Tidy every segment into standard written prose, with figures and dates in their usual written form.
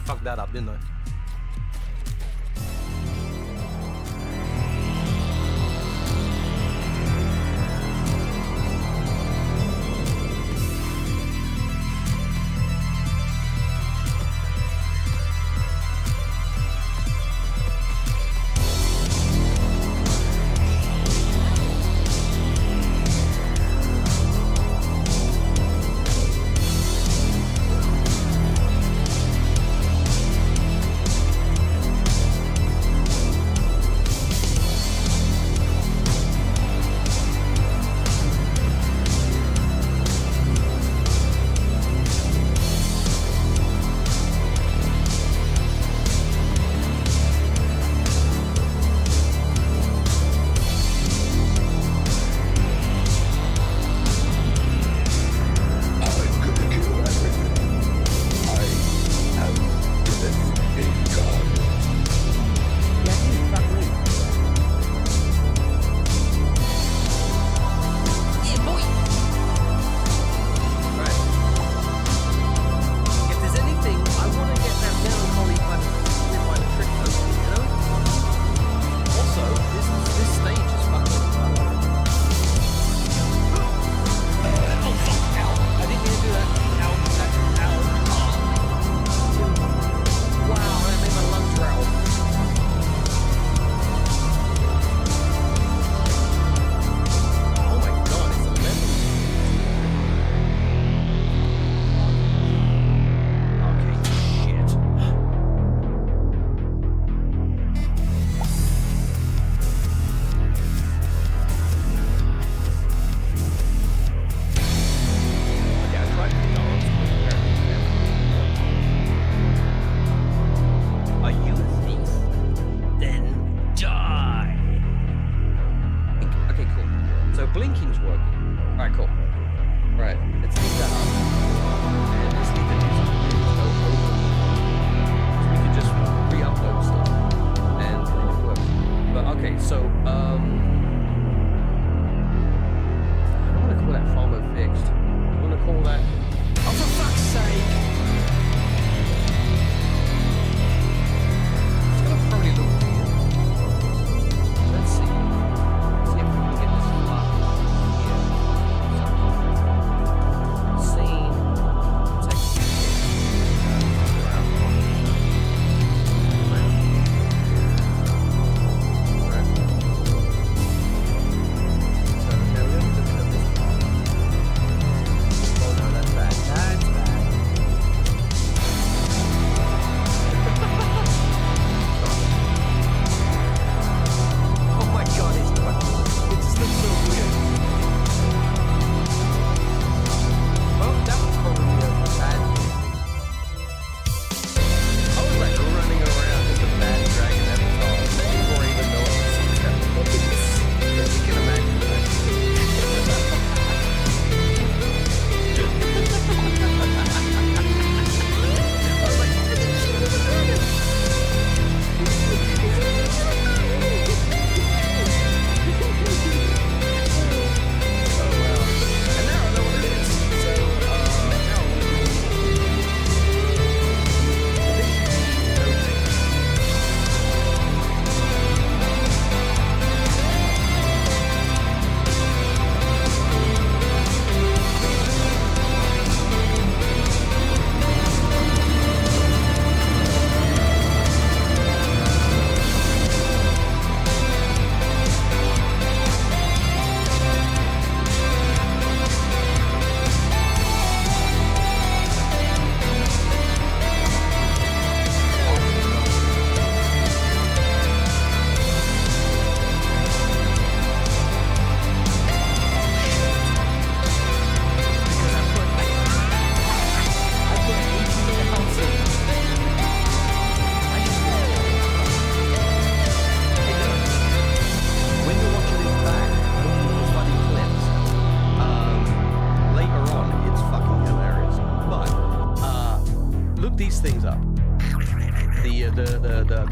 fucked that up, didn't I?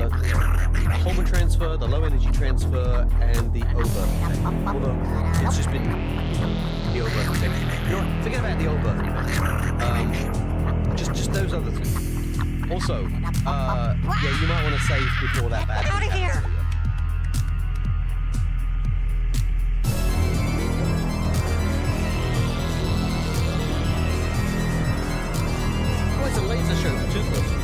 the Holman transfer, the low energy transfer, and the over. Although it's just been the over thing. You know what? Forget about the over. Just those other three. Also, yeah, you might want to save before that bad thing happens to you. Oh, it's a laser show for Toothless.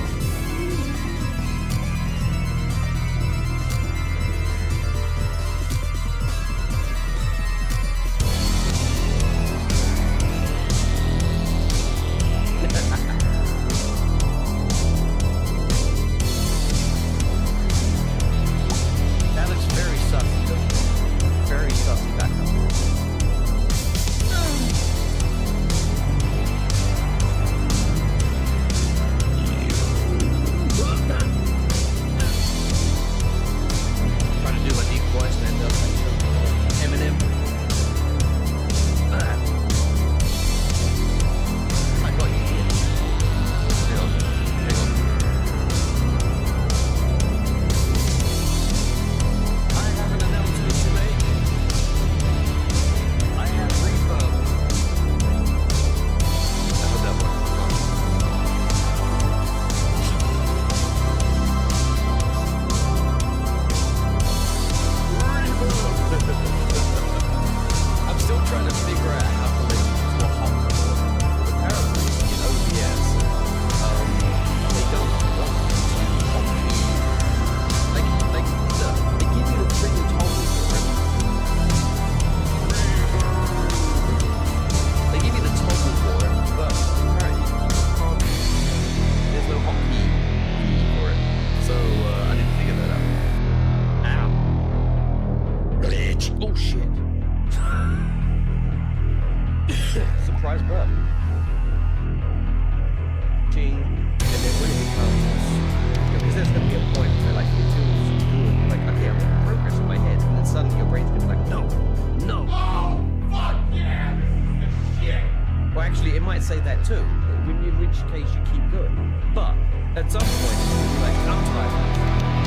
Say that too, in which case you keep going. But at some point, you're like, I'm tired.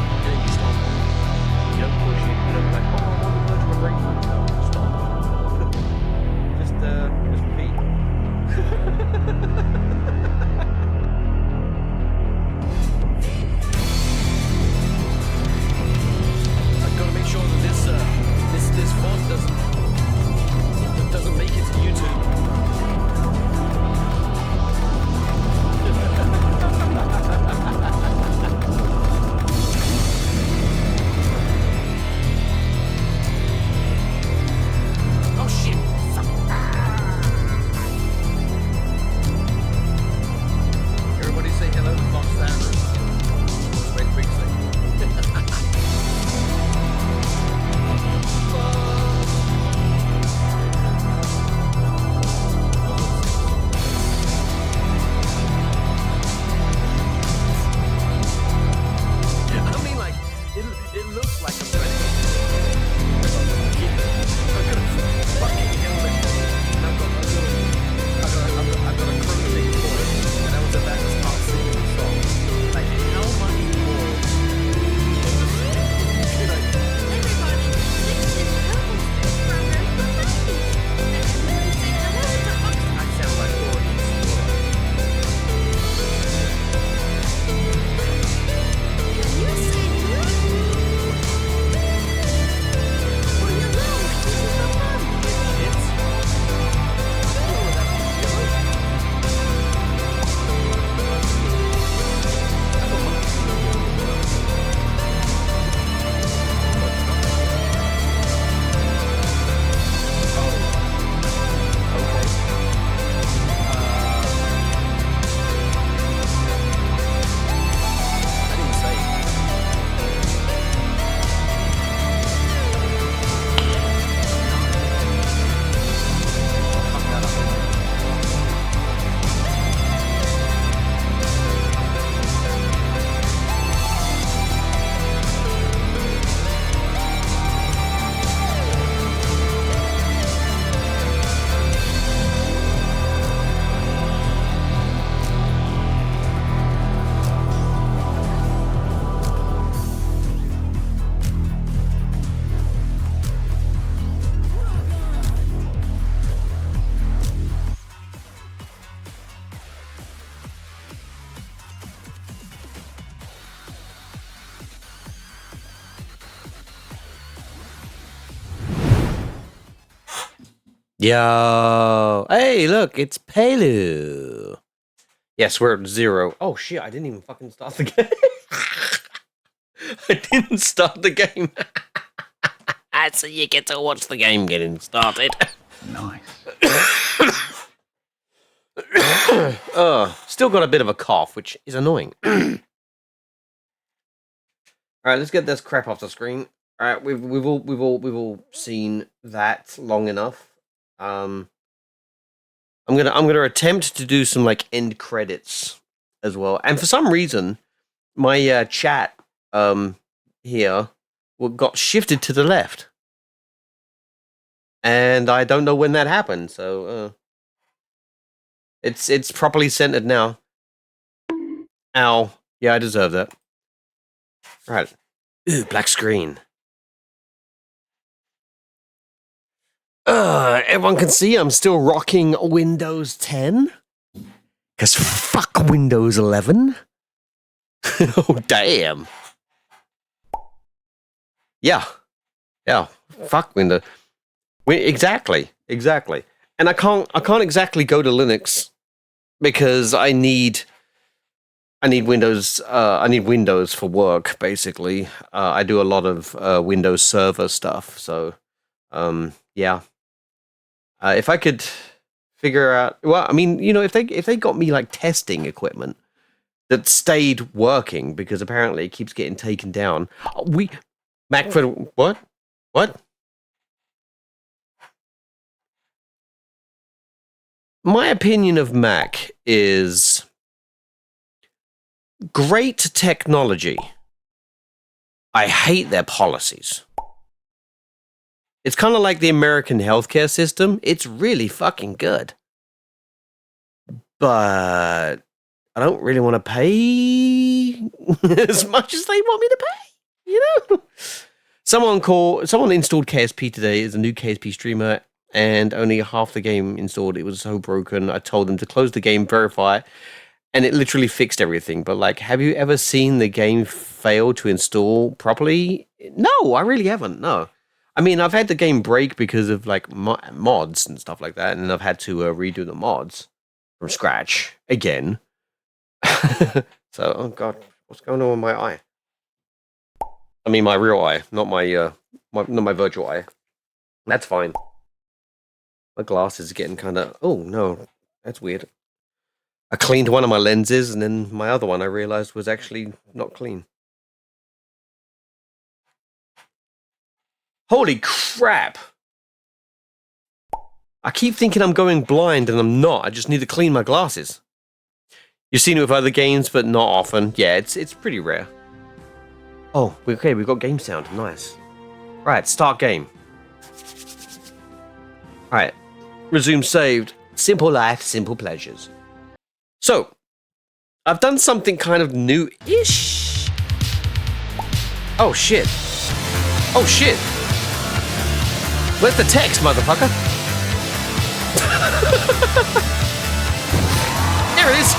And then you stop. You don't push it. You don't be like, oh, I'm on the verge of a breakthrough. No, stop. just repeat. I've got to make sure that this VOD doesn't make it to YouTube. Yo, hey, look, it's Palu. Yes, we're at 0. Oh shit, I didn't even fucking start the game. I didn't start the game. So you get to watch the game getting started. Nice. Still got a bit of a cough, which is annoying. All right, let's get this crap off the screen. All right, we've all seen that long enough. I'm gonna attempt to do some like end credits as well. And for some reason, my chat here got shifted to the left, and I don't know when that happened. So it's properly centered now. Ow! Yeah, I deserve that. All right. Ooh, black screen. Everyone can see I'm still rocking Windows 10. Because fuck Windows 11. Oh, damn. Yeah. Yeah. Fuck Windows. Exactly. Exactly. And I can't exactly go to Linux because I need Windows. I need Windows for work, basically. I do a lot of Windows Server stuff. So, yeah. If I could figure out, well, I mean, you know, if they got me like testing equipment that stayed working, because apparently it keeps getting taken down. Mac for what? My opinion of Mac is great technology. I hate their policies. It's kind of like the American healthcare system. It's really fucking good. But I don't really want to pay as much as they want me to pay, you know? Someone installed KSP today as a new KSP streamer, and only half the game installed. It was so broken. I told them to close the game, verify, and it literally fixed everything. But like, have you ever seen the game fail to install properly? No, I really haven't. No. I mean, I've had the game break because of like mods and stuff like that, and I've had to redo the mods from scratch again. So, oh god, what's going on with my eye? I mean, my real eye, not my not my virtual eye. That's fine. My glasses are getting kind of. Oh no, that's weird. I cleaned one of my lenses, and then my other one I realized was actually not clean. Holy crap! I keep thinking I'm going blind, and I'm not. I just need to clean my glasses. You've seen it with other games, but not often. Yeah, it's pretty rare. Oh, okay, we've got game sound. Nice. Right, start game. Alright. Resume saved. Simple life, simple pleasures. So, I've done something kind of new-ish. Oh, shit. Oh, shit. Where's the text, motherfucker? There it is.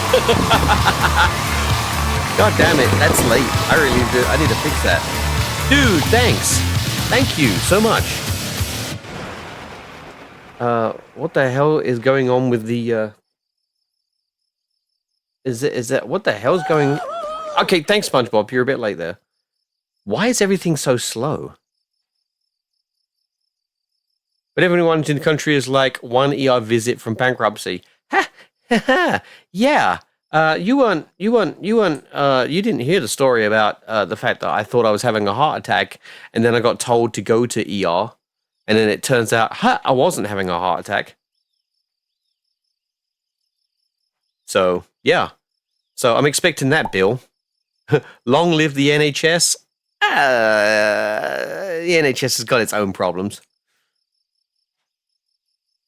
God damn it, that's late. I need to fix that. Dude, thanks. Thank you so much. What the hell is going on with the is that what the hell's going? Okay, thanks, SpongeBob. You're a bit late there. Why is everything so slow? But everyone in the country is like one ER visit from bankruptcy. Ha ha ha. Yeah. You didn't hear the story about the fact that I thought I was having a heart attack, and then I got told to go to ER, and then it turns out, I wasn't having a heart attack. So, yeah. So I'm expecting that bill. Long live the NHS. The NHS has got its own problems.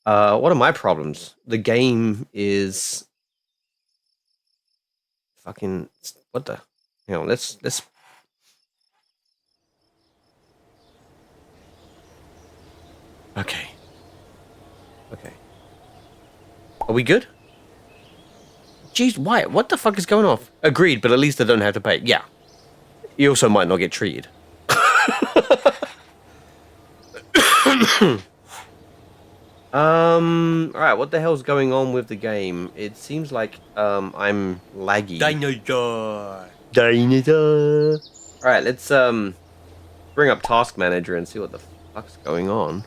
What are my problems? The game is fucking what the hell? Let's okay. Are we good? Jeez, why? What the fuck is going off? Agreed, but at least I don't have to pay. Yeah. You also might not get treated. Alright, what the hell's going on with the game? It seems like, I'm laggy. Dinosaur. Dinosaur. Alright, let's, bring up Task Manager and see what the fuck's going on.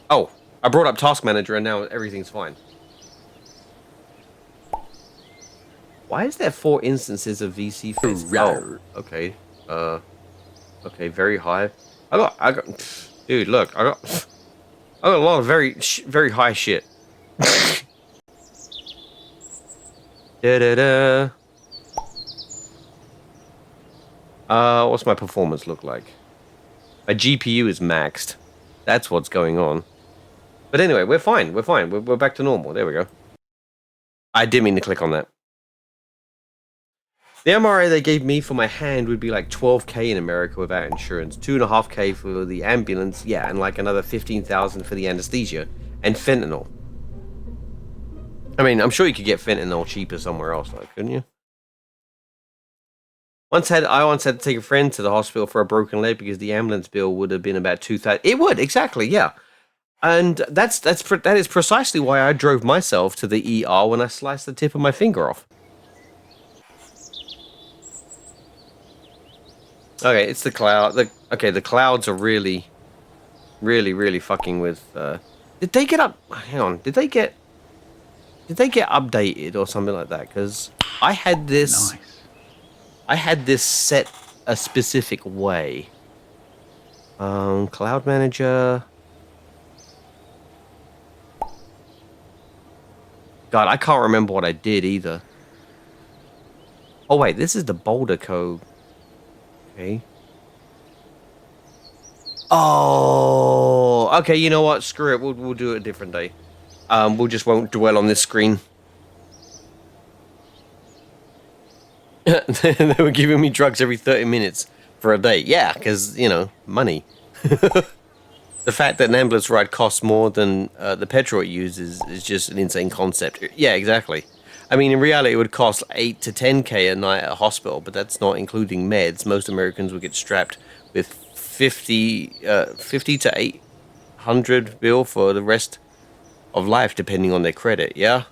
Oh, I brought up Task Manager and now everything's fine. Why is there 4 instances of VC Fist? Oh, okay. Okay, very high. I got, dude, look, I got a lot of very high shit. Da-da-da. What's my performance look like? My GPU is maxed. That's what's going on. But anyway, we're fine. We're fine. We're back to normal. There we go. I didn't mean to click on that. The MRI they gave me for my hand would be like 12k in America without insurance, 2.5k for the ambulance, yeah, and like another 15,000 for the anesthesia and fentanyl. I mean, I'm sure you could get fentanyl cheaper somewhere else, though, couldn't you? I once had to take a friend to the hospital for a broken leg because the ambulance bill would have been about 2,000. It would, exactly, yeah. And that is precisely why I drove myself to the ER when I sliced the tip of my finger off. Okay, it's the cloud. The clouds are really fucking with. Did they get up? Hang on. Did they get updated or something like that? Because I had this. Nice. I had this set a specific way. Cloud manager. God, I can't remember what I did either. Oh wait, this is the Boulder code. Okay. Oh, okay. You know what? Screw it. We'll do it a different day. We'll just won't dwell on this screen. They were giving me drugs every 30 minutes for a day. Yeah, because, you know, money. The fact that an ambulance ride costs more than the petrol it uses is just an insane concept. Yeah, exactly. I mean, in reality, it would cost 8 to 10k a night at a hospital, but that's not including meds. Most Americans would get strapped with 50 to 800 bill for the rest of life, depending on their credit, yeah?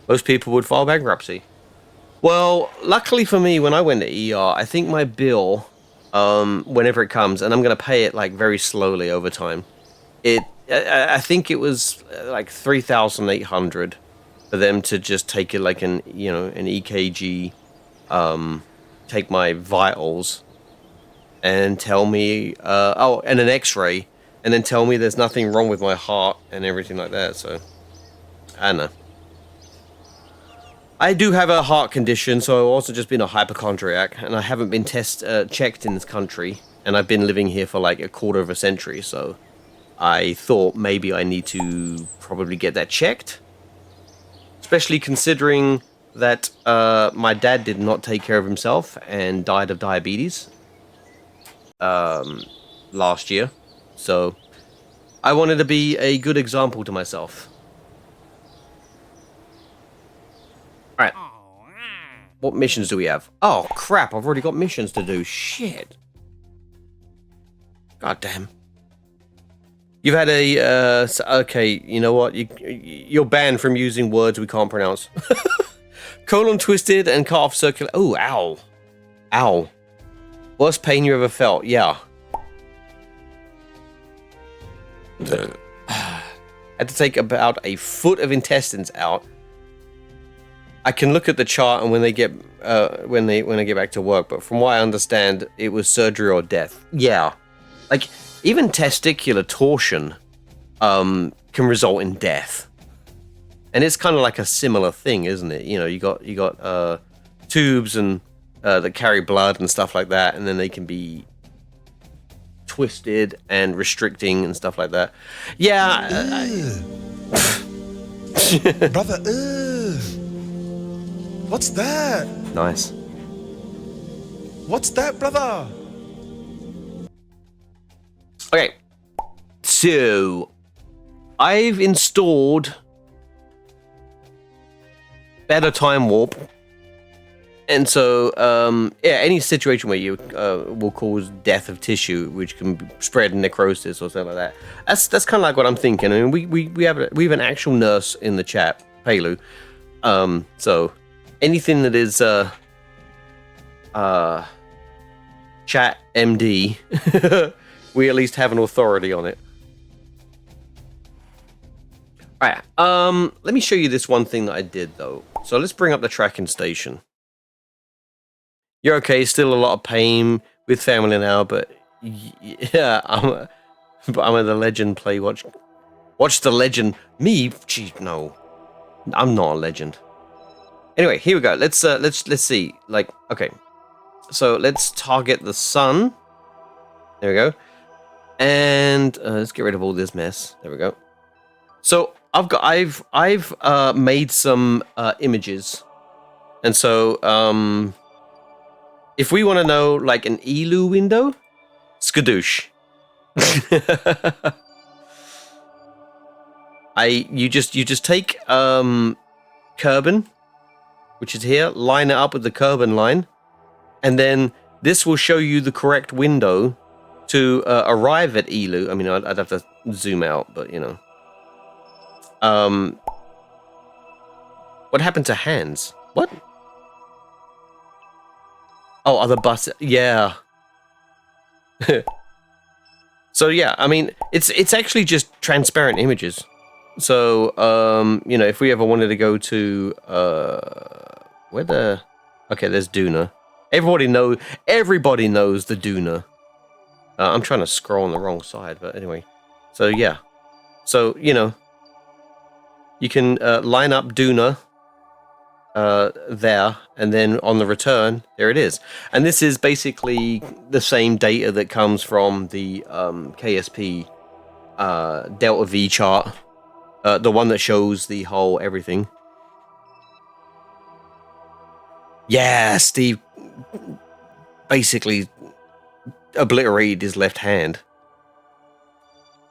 Most people would file bankruptcy. Well, luckily for me, when I went to ER, I think my bill, whenever it comes, and I'm going to pay it, like, very slowly over time, I think it was, like, 3,800 for them to just take it like an EKG, take my vitals, and tell me, and an X-ray, and then tell me there's nothing wrong with my heart and everything like that. So, I don't know. I do have a heart condition, so I've also just been a hypochondriac, and I haven't been checked in this country, and I've been living here for like a quarter of a century. So, I thought maybe I need to probably get that checked. Especially considering that my dad did not take care of himself and died of diabetes last year. So I wanted to be a good example to myself. Alright. What missions do we have? Oh, crap. I've already got missions to do. Shit. God damn. You've had a, okay, you know what? You're banned from using words we can't pronounce. Colon twisted and cut off circular. Oh, ow. Ow. Worst pain you ever felt. Yeah. Had to take about a foot of intestines out. I can look at the chart and when they get, when I get back to work, but from what I understand, it was surgery or death. Yeah. Like, even testicular torsion can result in death. And it's kind of like a similar thing, isn't it? You know, you got tubes and that carry blood and stuff like that, and then they can be twisted and restricting and stuff like that. Yeah. Brother, what's that? Nice. What's that, brother? Okay, so I've installed Better Time Warp And so, yeah, any situation where you will cause death of tissue, which can spread necrosis or something like that. That's kind of like what I'm thinking. I mean, we have an actual nurse in the chat, Pelu. So anything that is chat MD, we at least have an authority on it. All right. Let me show you this one thing that I did though. So let's bring up the tracking station. You're okay. Still a lot of pain with family now, but yeah, I'm the legend play. Watch the legend. Me? Gee, no, I'm not a legend. Anyway, here we go. Let's see. Like, okay, so let's target the sun. There we go, and let's get rid of all this mess. There we go. So I've made some images, and so if we want to know like an ELU window, skadoosh. You just take Kerbin, which is here, line it up with the Kerbin line, and then this will show you the correct window to arrive at ELU. I mean, I'd have to zoom out, but you know. What happened to hands? What? Oh, other bus. Yeah. So yeah, I mean, it's actually just transparent images. So you know, if we ever wanted to go to where the there's Duna. Everybody knows the Duna. I'm trying to scroll on the wrong side, but anyway. So yeah. So you know, you can line up Duna there, and then on the return, there it is. And this is basically the same data that comes from the KSP Delta V chart, the one that shows the whole everything. Yeah, Steve basically obliterated his left hand.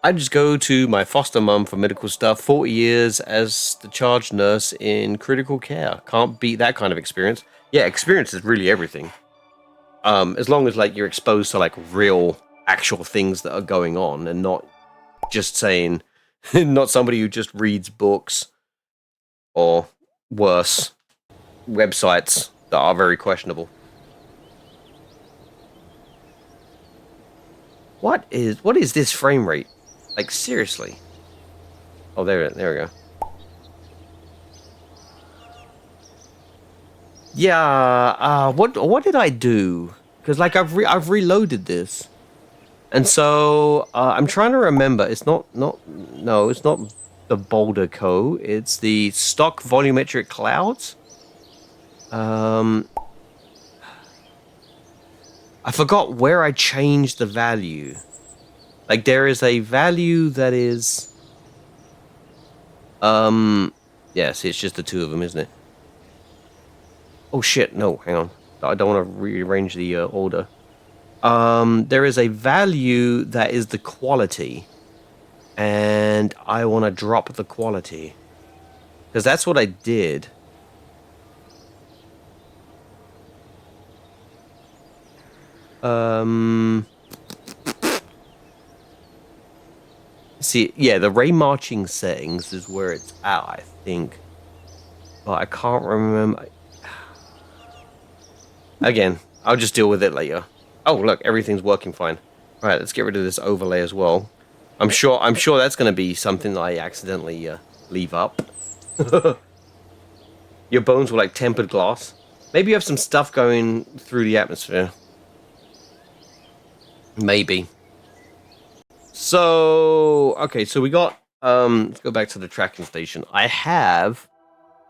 I just go to my foster mum for medical stuff. 40 years as the charge nurse in critical care. Can't beat that kind of experience. Yeah, experience is really everything. As long as like you're exposed to like real, actual things that are going on, and not just saying, not somebody who just reads books or worse, websites that are very questionable. What is this frame rate? Like, seriously. Oh, there we go. Yeah, what did I do? Because, like, I've reloaded this. And so, I'm trying to remember. It's not the Boulder Co. It's the stock volumetric clouds. I forgot where I changed the value. Like, there is a value that is... yeah, see, it's just the two of them, isn't it? Oh, shit, no, hang on. I don't want to rearrange the order. There is a value that is the quality. And I want to drop the quality. Because that's what I did. See, yeah, the ray marching settings is where it's at, I think. But I can't remember. Again, I'll just deal with it later. Oh, look, everything's working fine. All right, let's get rid of this overlay as well. I'm sure that's going to be something that I accidentally leave up. Your bones were like tempered glass. Maybe you have some stuff going through the atmosphere. Maybe. So, okay, so we got, let's go back to the tracking station. I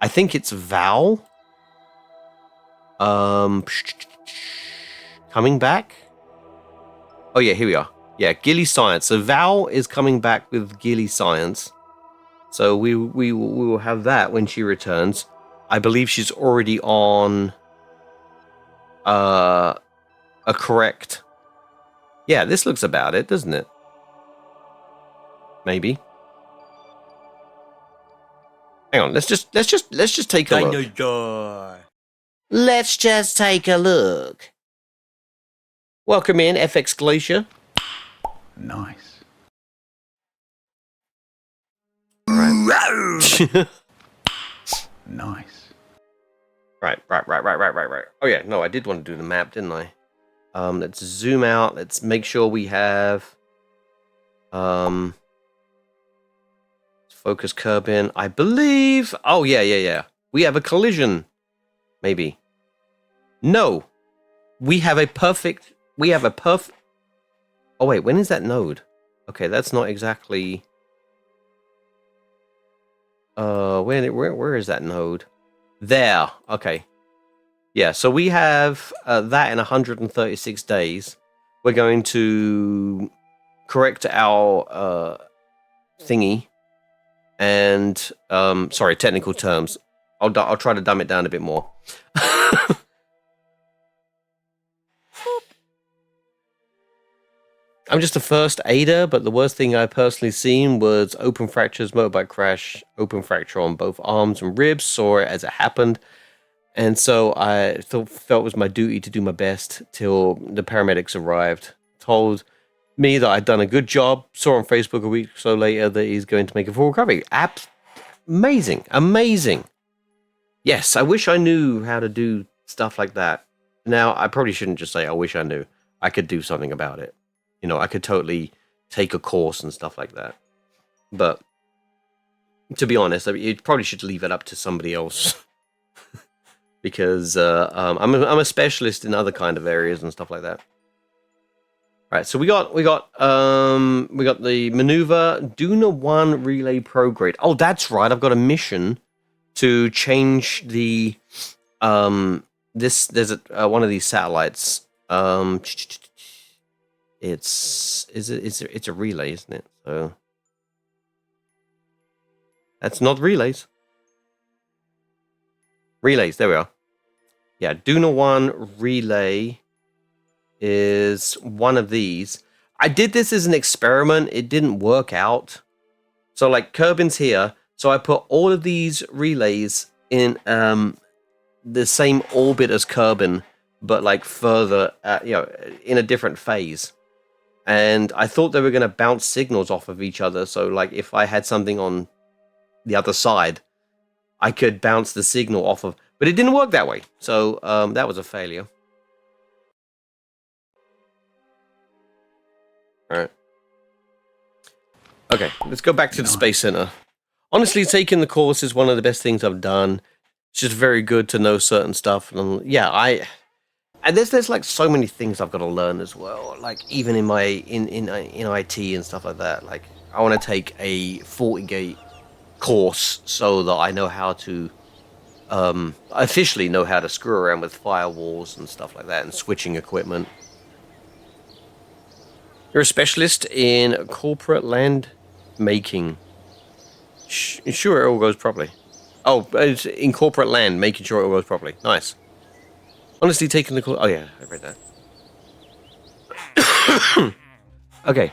think it's Val. Coming back? Oh yeah, here we are. Yeah, Gilly Science. So Val is coming back with Gilly Science. So we will have that when she returns. I believe she's already on a correct. Yeah, this looks about it, doesn't it? Maybe. Hang on, let's just take a look. Dinosaur. Let's just take a look. Welcome in, FX Glacier. Nice. Right. Nice. Right. Oh yeah, no, I did want to do the map, didn't I? Let's zoom out. Let's make sure we have focus curb in. I believe. Oh yeah. We have a collision. Maybe. No. We have a perfect. Oh wait, when is that node? Okay, that's not exactly. Where is that node? There. Okay. Yeah, so we have that in 136 days. We're going to correct our thingy and sorry, technical terms. I'll try to dumb it down a bit more. I'm just a first aider, but the worst thing I personally seen was open fractures, motorbike crash, open fracture on both arms and ribs. Saw it as it happened. And so I felt it was my duty to do my best till the paramedics arrived. Told me that I'd done a good job. Saw on Facebook a week or so later that he's going to make a full recovery. Amazing. Yes, I wish I knew how to do stuff like that. Now, I probably shouldn't just say I wish I knew. I could do something about it. You know, I could totally take a course and stuff like that. But to be honest, I mean, you probably should leave it up to somebody else. Because I'm a specialist in other kind of areas and stuff like that. Right, so we got the maneuver Duna 1 relay prograde. Oh, that's right. I've got a mission to change the there's one of these satellites. It's a relay, isn't it? So that's not relays. Relays, there we are. Yeah, Duna 1 relay is one of these. I did this as an experiment. It didn't work out. So, like, Kerbin's here. So I put all of these relays in the same orbit as Kerbin, but, like, further, in a different phase. And I thought they were going to bounce signals off of each other. So, like, if I had something on the other side, I could bounce the signal off of, but it didn't work that way. So that was a failure. All right. Okay, let's go back to the Space Center. Honestly, taking the course is one of the best things I've done. It's just very good to know certain stuff. And yeah, and there's like so many things I've got to learn as well. Like even in my in IT and stuff like that. Like I want to take a FortiGate course so that I know how to officially know how to screw around with firewalls and stuff like that and switching equipment. You're a specialist in corporate land making. Sure, it all goes properly. Oh, it's in corporate land, making sure it all goes properly. Nice. Honestly, taking the... Oh, yeah, I read that. Okay.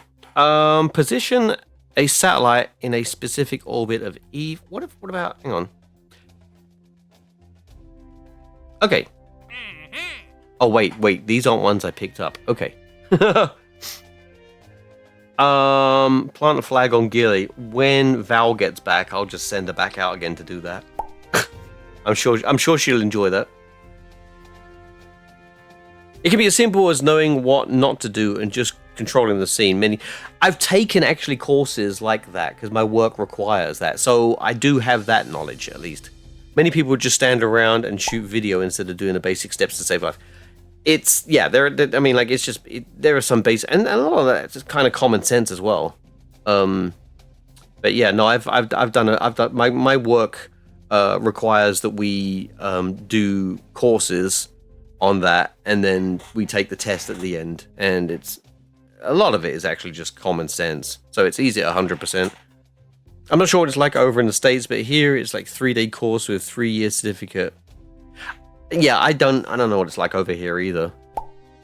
Position a satellite in a specific orbit of Eve. What about... Hang on. Okay. Oh, wait. These aren't ones I picked up. Okay. Plant a flag on Gilly. When Val gets back, I'll just send her back out again to do that. I'm sure she'll enjoy that. It can be as simple as knowing what not to do and just controlling the scene. I've taken actually courses like that because my work requires that. So I do have that knowledge at least. Many people just stand around and shoot video instead of doing the basic steps to save life. It's there are some basic and a lot of that it's just kind of common sense as well. But yeah, no, I've done my work requires that we do courses on that, and then we take the test at the end, and it's a lot of it is actually just common sense, so it's easy at 100%. I'm not sure what it's like over in the States, but here it's like 3-day course with 3-year certificate. Yeah, I don't know what it's like over here either.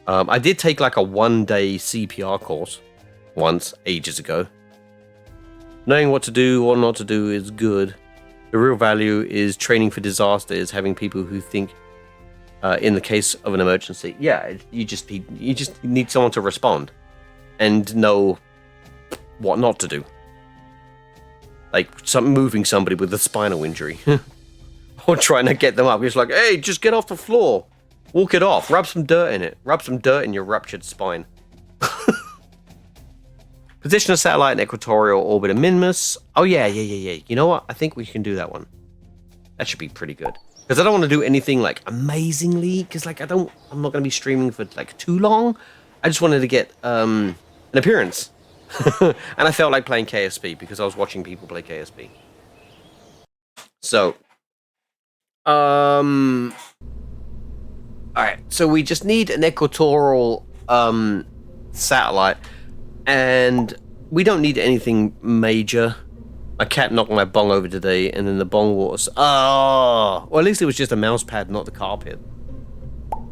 I did take like a 1-day CPR course once, ages ago. Knowing what to do or not to do is good. The real value is training for disaster, is having people who think in the case of an emergency. Yeah, you just need someone to respond and know what not to do. Like moving somebody with a spinal injury, or trying to get them up. It's like, hey, just get off the floor, walk it off, rub some dirt in it, rub some dirt in your ruptured spine. Position a satellite in equatorial orbit of Minmus. Oh yeah. You know what? I think we can do that one. That should be pretty good. Because I don't want to do anything like amazingly. Because like I'm not going to be streaming for like too long. I just wanted to get an appearance, and I felt like playing KSP because I was watching people play KSP. So, all right. So we just need an equatorial satellite. And we don't need anything major. My cat knocked my bong over today, and then the bong water. Oh, well, at least it was just a mouse pad, not the carpet.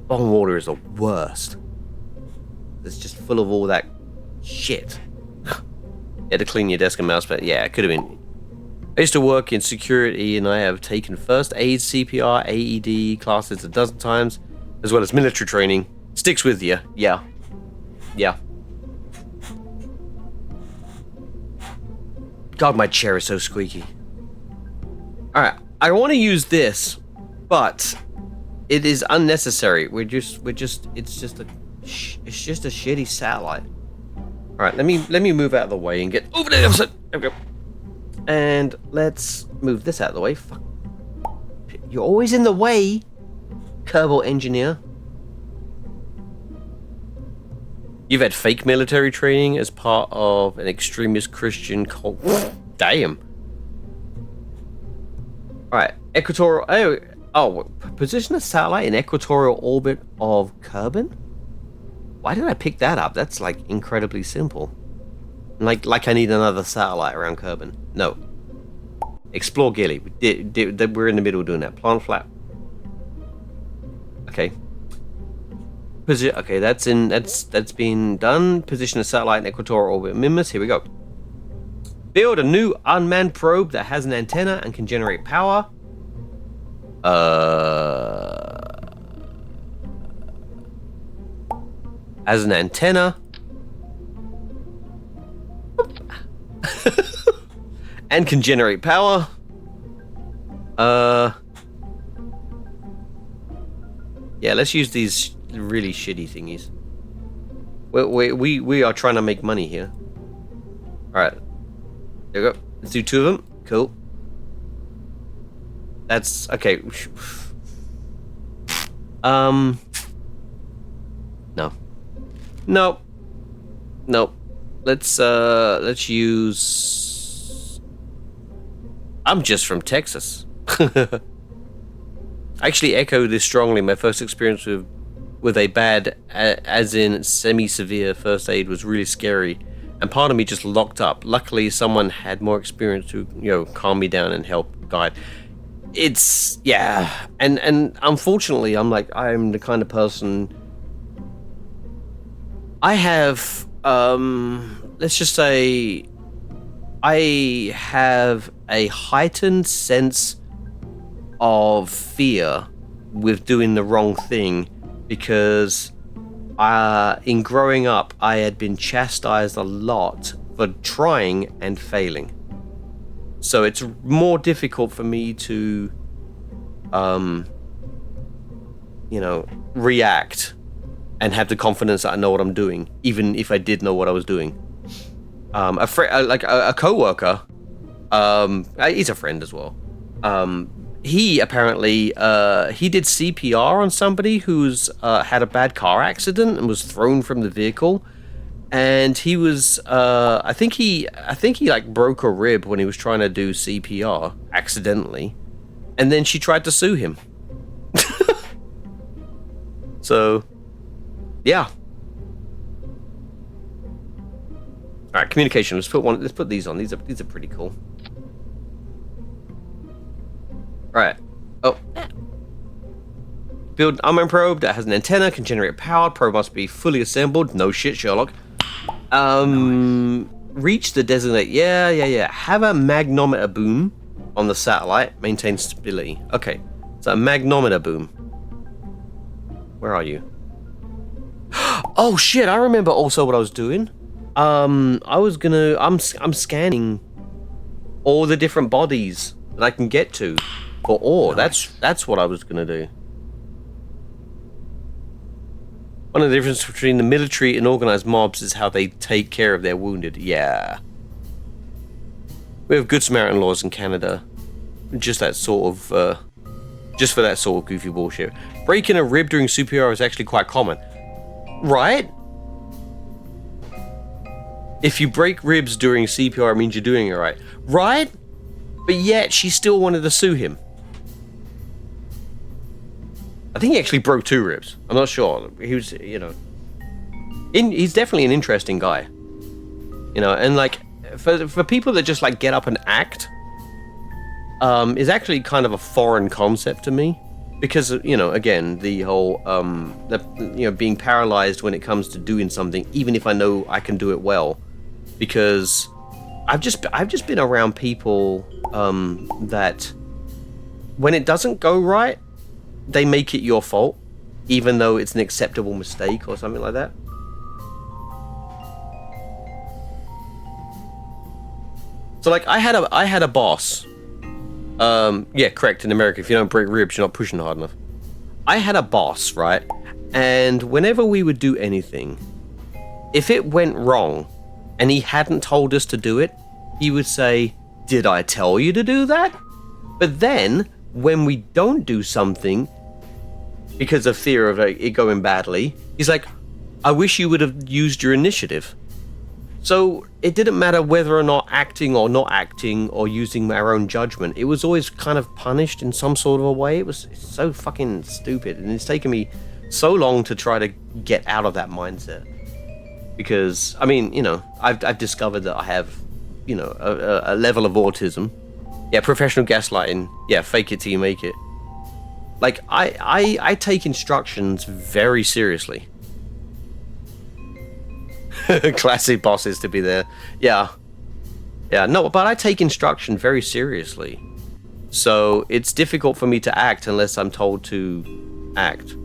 Bong water is the worst. It's just full of all that shit. You had to clean your desk and mouse pad. Yeah, it could have been. I used to work in security, and I have taken first aid, CPR, AED classes a dozen times, as well as military training. Sticks with you. Yeah. God, my chair is so squeaky. Alright, I want to use this, but it is unnecessary. It's just a shitty satellite. Alright, let me move out of the way and get over to the other side. There we go. And let's move this out of the way. Fuck. You're always in the way, Kerbal engineer. You've had fake military training as part of an extremist Christian cult. Damn. Alright, equatorial. Oh, position a satellite in equatorial orbit of Kerbin? Why did I pick that up? That's like incredibly simple. Like I need another satellite around Kerbin. No. Explore Gilly. We're in the middle of doing that. Plant flap. Okay. Okay, that's been done. Position a satellite in equatorial orbit Minmus. Here we go. Build a new unmanned probe that has an antenna and can generate power. As an antenna. And can generate power. Yeah, let's use these really shitty thingies. We are trying to make money here. Alright. There we go. Let's do 2 of them. Cool. That's okay. No. Nope. Let's use. I'm just from Texas. I actually echo this strongly. My first experience with a bad, as in semi-severe first aid was really scary, and part of me just locked up. Luckily, someone had more experience to, calm me down and help guide. It's, yeah, and unfortunately, I'm the kind of person. I have, let's just say, I have a heightened sense of fear with doing the wrong thing, because in growing up I had been chastised a lot for trying and failing, so it's more difficult for me to react and have the confidence that I know what I'm doing, even if I did know what I was doing. A co-worker, he's a friend as well. He apparently he did CPR on somebody who's had a bad car accident and was thrown from the vehicle, and he was I think he like broke a rib when he was trying to do CPR accidentally, and then she tried to sue him. So, yeah. All right, communication. Let's put these on. These are pretty cool. Right. Oh. Build an unmanned probe that has an antenna, can generate power. Probe must be fully assembled. No shit, Sherlock. Reach the designate. Yeah. Have a magnometer boom on the satellite. Maintain stability. Okay. So a magnometer boom. Where are you? Oh shit! I remember also what I was doing. I'm scanning all the different bodies that I can get to for ore. That's what I was gonna do. One of the differences between the military and organized mobs is how they take care of their wounded. Yeah. We have Good Samaritan laws in Canada. Just that sort of, just for that sort of goofy bullshit. Breaking a rib during CPR is actually quite common. Right? If you break ribs during CPR, it means you're doing it right. Right? But yet, she still wanted to sue him. I think he actually broke 2 ribs. I'm not sure. He was, you know... he's definitely an interesting guy. You know, and like, for people that just like get up and act, is actually kind of a foreign concept to me. Because, you know, again, the whole, being paralyzed when it comes to doing something, even if I know I can do it well. Because I've just been around people that when it doesn't go right, they make it your fault, even though it's an acceptable mistake or something like that. So like I had a boss. Yeah, correct. In America, if you don't break ribs, you're not pushing hard enough. I had a boss, right? And whenever we would do anything, if it went wrong and he hadn't told us to do it, he would say, "Did I tell you to do that?" But then, when we don't do something, because of fear of it going badly, he's like, "I wish you would have used your initiative." So it didn't matter whether or not acting or not acting or using our own judgment. It was always kind of punished in some sort of a way. It's so fucking stupid, and it's taken me so long to try to get out of that mindset. Because, I mean, you know, I've discovered that I have, you know, a level of autism. Yeah, professional gaslighting. Yeah, fake it till you make it. Like, I take instructions very seriously. Classic bosses to be there. Yeah. Yeah, no, but I take instruction very seriously. So it's difficult for me to act unless I'm told to act.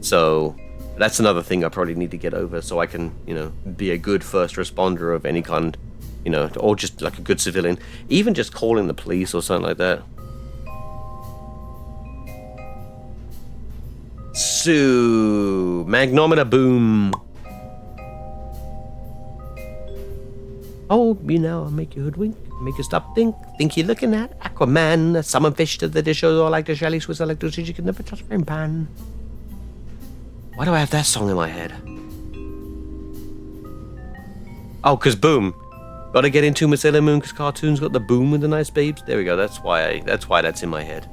So that's another thing I probably need to get over so I can, you know, be a good first responder of any kind, you know, or just like a good civilian. Even just calling the police or something like that. So, magnometer boom. Oh, you know, I'll make you hoodwink, make you stop think you're looking at Aquaman, summon fish to the dish, or like the jelly Swiss electricity, you can never touch my pan. Why do I have that song in my head? Oh, cause boom. Gotta get into Miss Sailor Moon, cause cartoons got the boom with the nice babes. There we go, that's why that's in my head.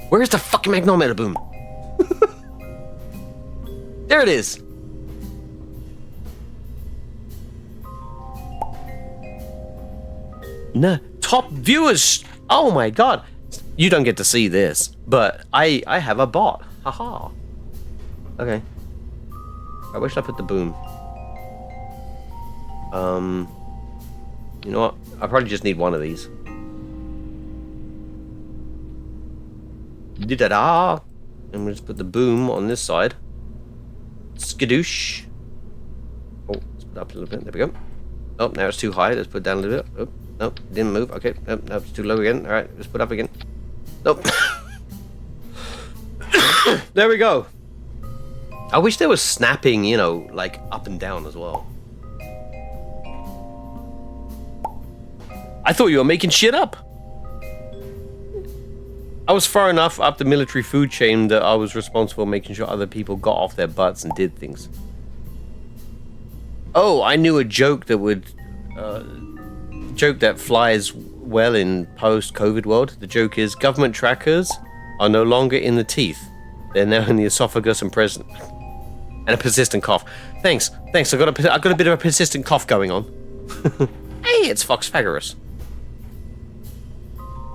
Where's the fucking magnometer boom? There it is. No, top viewers. Oh my god, you don't get to see this, but I have a bot. Haha. Okay. I wish I put the boom. You know what? I probably just need one of these. Da-da-da. And we'll just put the boom on this side. Skadoosh. Oh, let's put it up a little bit. There we go. Oh, now it's too high. Let's put it down a little bit. Oh. Nope, didn't move. Okay, nope, no, it's too low again. Alright, let's put up again. Nope. There we go. I wish there was snapping, you know, like up and down as well. I thought you were making shit up. I was far enough up the military food chain that I was responsible for making sure other people got off their butts and did things. Oh, I knew a joke that would... joke that flies well in post-COVID world. The joke is government trackers are no longer in the teeth. They're now in the esophagus and a persistent cough. Thanks. I got a bit of a persistent cough going on. Hey, it's Foxfagerus.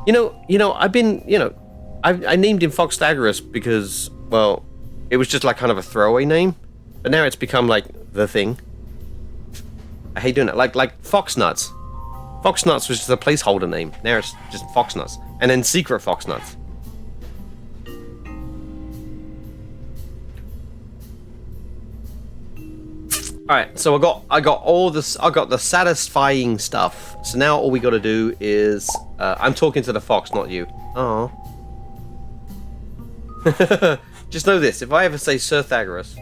You know, I've been, you know, I named him Foxfagerus because, well, it was just like kind of a throwaway name, but now it's become like the thing. I hate doing it. Like Foxnuts. Foxnuts was just a placeholder name. Now it's just Foxnuts. And then Secret Foxnuts. right, so I got all this. I got the satisfying stuff. So now all we got to do is I'm talking to the fox, not you. Oh. Just know this: if I ever say Sir Thagoras,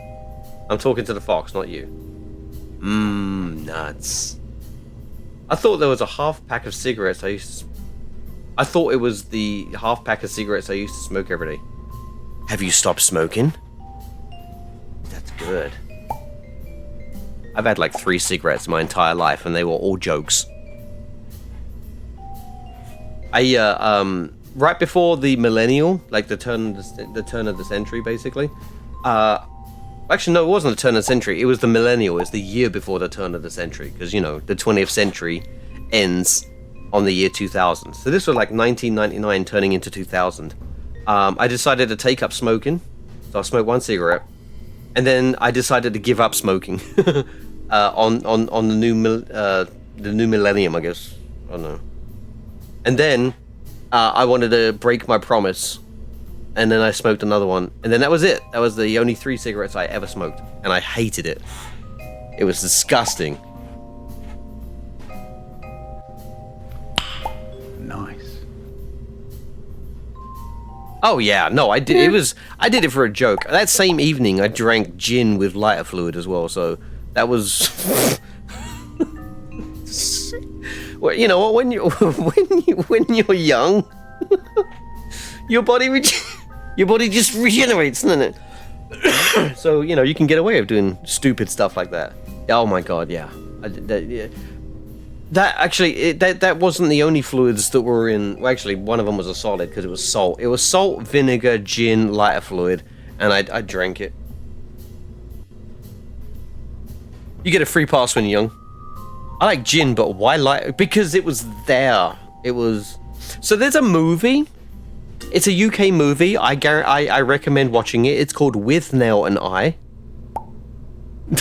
I'm talking to the fox, not you. Nuts. I thought there was a half pack of cigarettes I thought it was the half pack of cigarettes I used to smoke every day. Have you stopped smoking? That's good. I've had like 3 cigarettes my entire life, and they were all jokes. Right before the millennial, like the turn of the century, basically. Actually, no, it wasn't the turn of the century. It was the millennial. It's the year before the turn of the century, because you know the 20th century ends on the year 2000. So this was like 1999 turning into 2000. I decided to take up smoking, so I smoked 1 cigarette, and then I decided to give up smoking on the new millennium, I guess. I don't know. And then I wanted to break my promise, and then I smoked another one, and then that was it. That was the only 3 cigarettes I ever smoked, and I hated it. It was disgusting. Nice. Oh yeah, no, I did. I did it for a joke. That same evening, I drank gin with lighter fluid as well. So that was. Well, you know what? When you're young, your body just regenerates, doesn't it? So you know you can get away with doing stupid stuff like that. Oh my god, yeah. That actually, that wasn't the only fluids that were in. Well, actually, one of them was a solid because it was salt. It was salt, vinegar, gin, lighter fluid, and I drank it. You get a free pass when you're young. I like gin, but why light? Because it was there. It was. So there's a movie. It's a UK movie. I recommend watching it. It's called With Nell and I.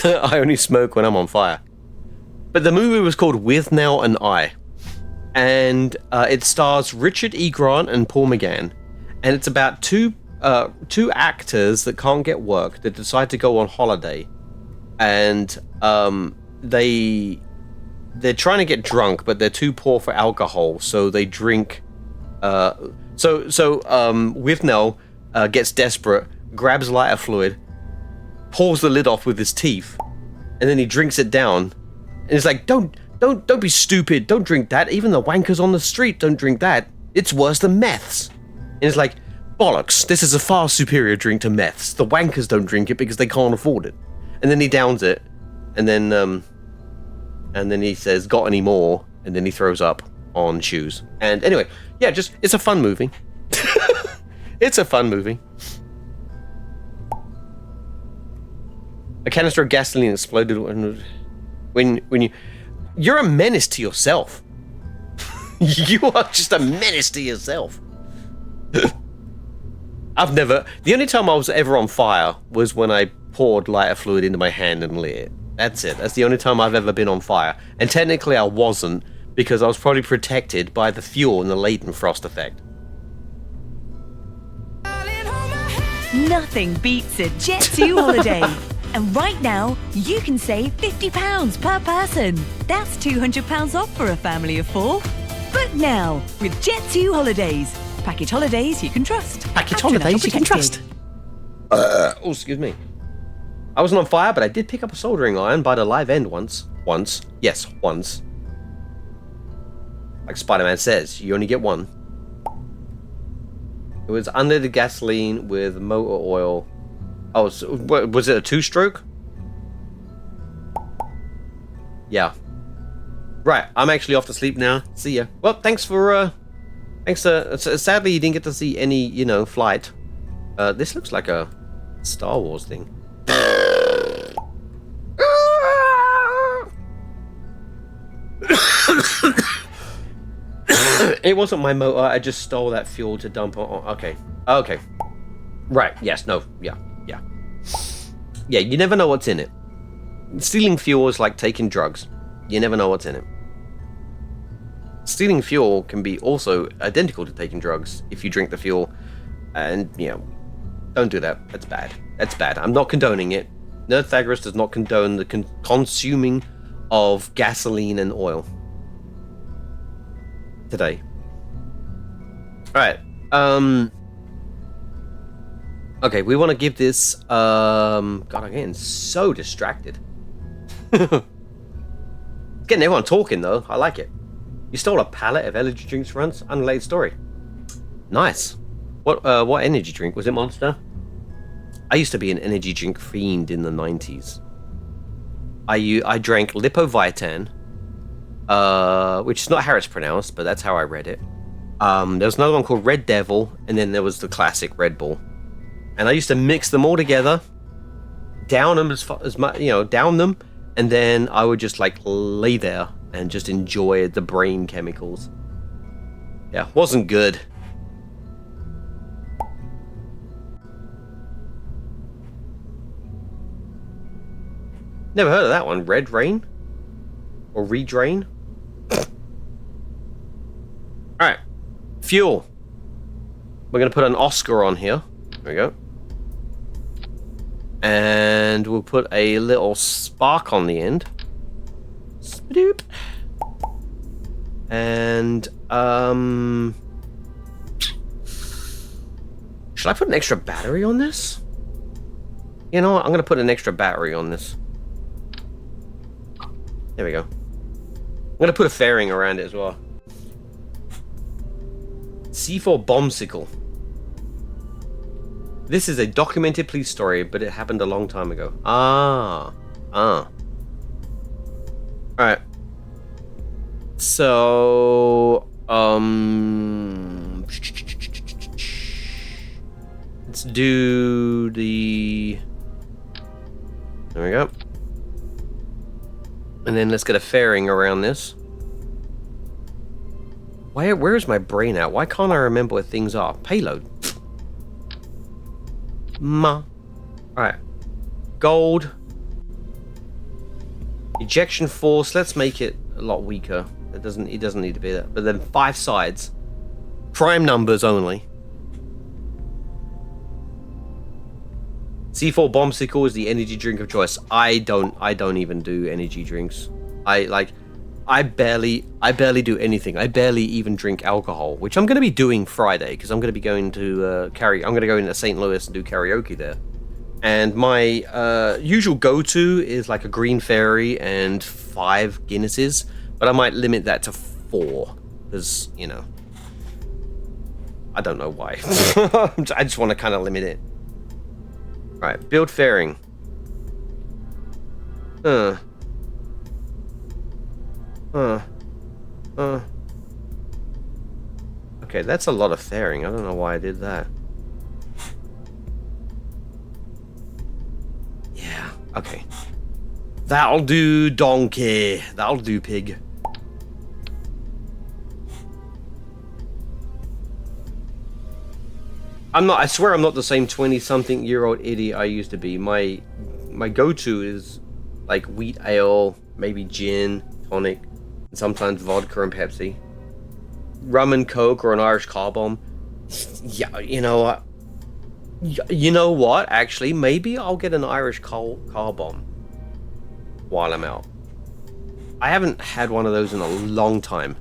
I only smoke when I'm on fire. But the movie was called With Nell and I. And it stars Richard E. Grant and Paul McGann. And it's about two actors that can't get work that decide to go on holiday. And they're trying to get drunk, but they're too poor for alcohol, so they drink. With Nell gets desperate, grabs lighter fluid, pulls the lid off with his teeth, and then he drinks it down. And it's like, don't be stupid. Don't drink that. Even the wankers on the street don't drink that. It's worse than meths. And it's like, bollocks. This is a far superior drink to meths. The wankers don't drink it because they can't afford it. And then he downs it, and then he says, "Got any more?" And then he throws up on shoes. And anyway, yeah, it's a fun movie. It's a fun movie. A canister of gasoline exploded when you're a menace to yourself. You are just a menace to yourself. The only time I was ever on fire was when I poured lighter fluid into my hand and lit it. That's it. That's the only time I've ever been on fire. And technically I wasn't, because I was probably protected by the fuel and the latent frost effect. Nothing beats a Jet2 holiday. And right now, you can save £50 per person. That's £200 off for a family of 4. Book now with Jet2 Holidays. Package holidays you can trust. Package holidays you can trust. Oh, excuse me. I wasn't on fire, but I did pick up a soldering iron by the live end once. Yes, once. Like Spider-Man says, you only get one. It was under the gasoline with motor oil. Oh, so, was it a 2-stroke? Yeah. Right, I'm actually off to sleep now. See ya. Well, thanks for, sadly you didn't get to see any, flight. This looks like a Star Wars thing. It wasn't my motor, I just stole that fuel to dump on. Okay. Right, yes, no, yeah. Yeah, you never know what's in it. Stealing fuel is like taking drugs. You never know what's in it. Stealing fuel can be also identical to taking drugs if you drink the fuel. And, don't do that. That's bad. I'm not condoning it. Nerdthagoras does not condone the consuming of gasoline and oil. Today. Alright. Okay, we want to give this... God, I'm getting so distracted. Getting everyone talking, though. I like it. You stole a pallet of energy drinks for us? Unrelated story. Nice. What energy drink? Was it Monster? I used to be an energy drink fiend in the 90s. I drank Lipovitan, which is not how it's pronounced, but that's how I read it. There was another one called Red Devil, and then there was the classic Red Bull. And I used to mix them all together, down them as much, down them, and then I would just like lay there and just enjoy the brain chemicals. Yeah, wasn't good. Never heard of that one. Red Rain? Or Redrain? Alright. Fuel. We're going to put an Oscar on here. There we go. And we'll put a little spark on the end. Spadoop. And, should I put an extra battery on this? You know what? I'm going to put an extra battery on this. There we go. I'm going to put a fairing around it as well. C4 Bombsicle. This is a documented police story, but it happened a long time ago. Alright. So... let's do the... There we go. And then let's get a fairing around this. Where is my brain at? Why can't I remember what things are? Payload. Alright. Gold. Ejection force. Let's make it a lot weaker. It doesn't need to be that. But then 5 sides. Prime numbers only. C4 Bombsicle is the energy drink of choice. I don't even do energy drinks. I barely do anything. I barely even drink alcohol, which I'm going to be doing Friday because I'm going to be going to I'm going to go into St. Louis and do karaoke there. And my usual go-to is like a Green Fairy and 5 Guinnesses, but I might limit that to 4 because, I don't know why. I just want to kind of limit it. Right, build fairing. Okay, that's a lot of fairing. I don't know why I did that. Yeah, okay. That'll do, donkey. That'll do, pig. I swear I'm not the same 20-something-year-old idiot I used to be. My go-to is like wheat ale, maybe gin, tonic, and sometimes vodka and Pepsi. Rum and Coke or an Irish car bomb. Yeah, you know what? You know what? Actually, maybe I'll get an Irish car bomb while I'm out. I haven't had one of those in a long time.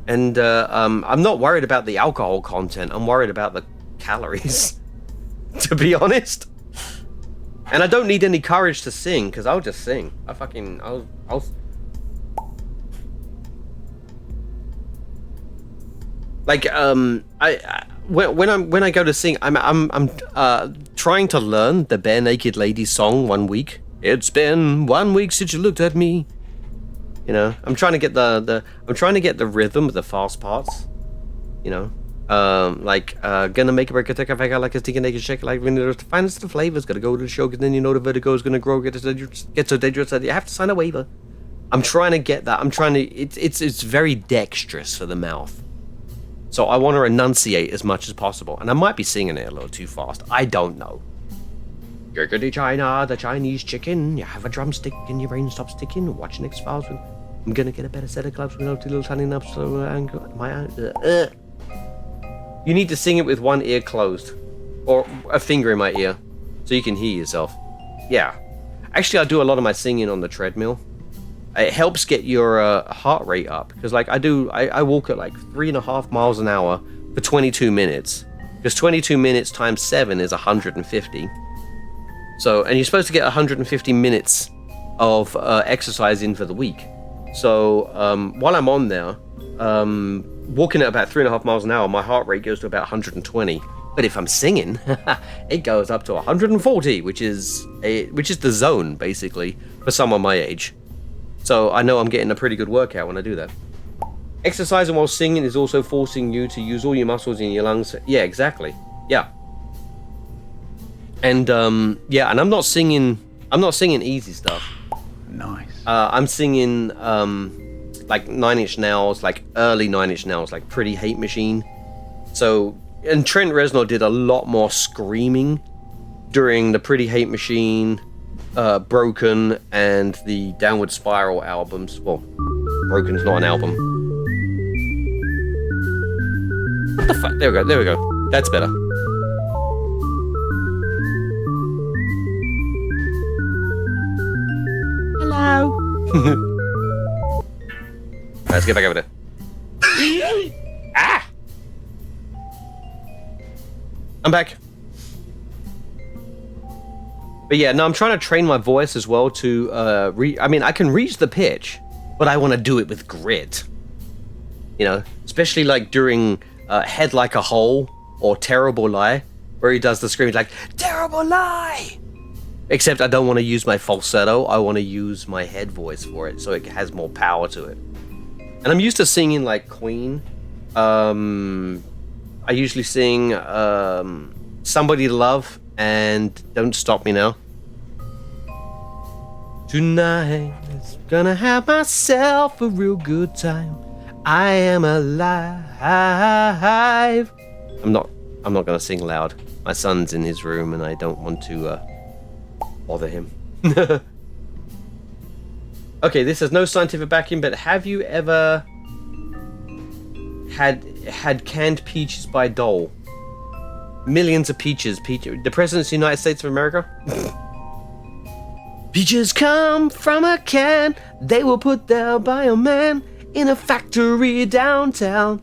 And I'm not worried about the alcohol content. I'm worried about the calories, to be honest. And I don't need any courage to sing, because I'll just sing. I'll like when I go to sing, I'm trying to learn the Bare Naked Ladies song 1 week. It's been 1 week since you looked at me. I'm trying to get the rhythm of the fast parts. Gonna make a break, take a fake like a sticky naked shake, like when there's the finest of flavors. Gotta go to the show, because then the vertigo is gonna grow, get so dangerous that you have to sign a waiver. I'm trying to get that. It's very dexterous for the mouth. So I want to enunciate as much as possible, and I might be singing it a little too fast. I don't know. Gurgly China, the Chinese chicken. You have a drumstick and your brain stops ticking. Watching X-Files. I'm gonna get a better set of gloves with no two little tiny nubs. So you need to sing it with one ear closed, or a finger in my ear. so you can hear yourself. Yeah. Actually, I do a lot of my singing on the treadmill. It helps get your heart rate up, because like I walk at like 3.5 miles an hour for 22 minutes, because 22 minutes times 7 is 150. So, and you're supposed to get 150 minutes of exercise in for the week. So while I'm on there, walking at about 3.5 miles an hour, my heart rate goes to about 120. But if I'm singing, it goes up to 140, which is the zone basically for someone my age. So I know I'm getting a pretty good workout when I do that. Exercising while singing is also forcing you to use all your muscles in your lungs. Yeah, exactly. Yeah. And yeah, and I'm not singing easy stuff. Nice. I'm singing like Nine Inch Nails, like early Nine Inch Nails, like Pretty Hate Machine. So, and Trent Reznor did a lot more screaming during the Pretty Hate Machine, Broken, and the Downward Spiral albums. Well, Broken's not an album. What the fuck? There we go. That's better. Hello. Alright, let's get back over there. Ah! I'm back. But yeah, no, I'm trying to train my voice as well to I mean, I can reach the pitch, but I want to do it with grit. You know, especially like during Head Like a Hole or Terrible Lie, where he does the scream like, Terrible Lie! Except I don't want to use my falsetto, I want to use my head voice for it, so it has more power to it. And I'm used to singing like Queen. I usually sing Somebody to Love and Don't Stop Me Now. Tonight is gonna have myself a real good time. I am alive. I'm not gonna sing loud. My son's in his room and I don't want to bother him. Okay, this has no scientific backing, but have you ever had canned peaches by Dole? Millions of peaches. The President's United States of America? Peaches come from a can. They were put there by a man in a factory downtown.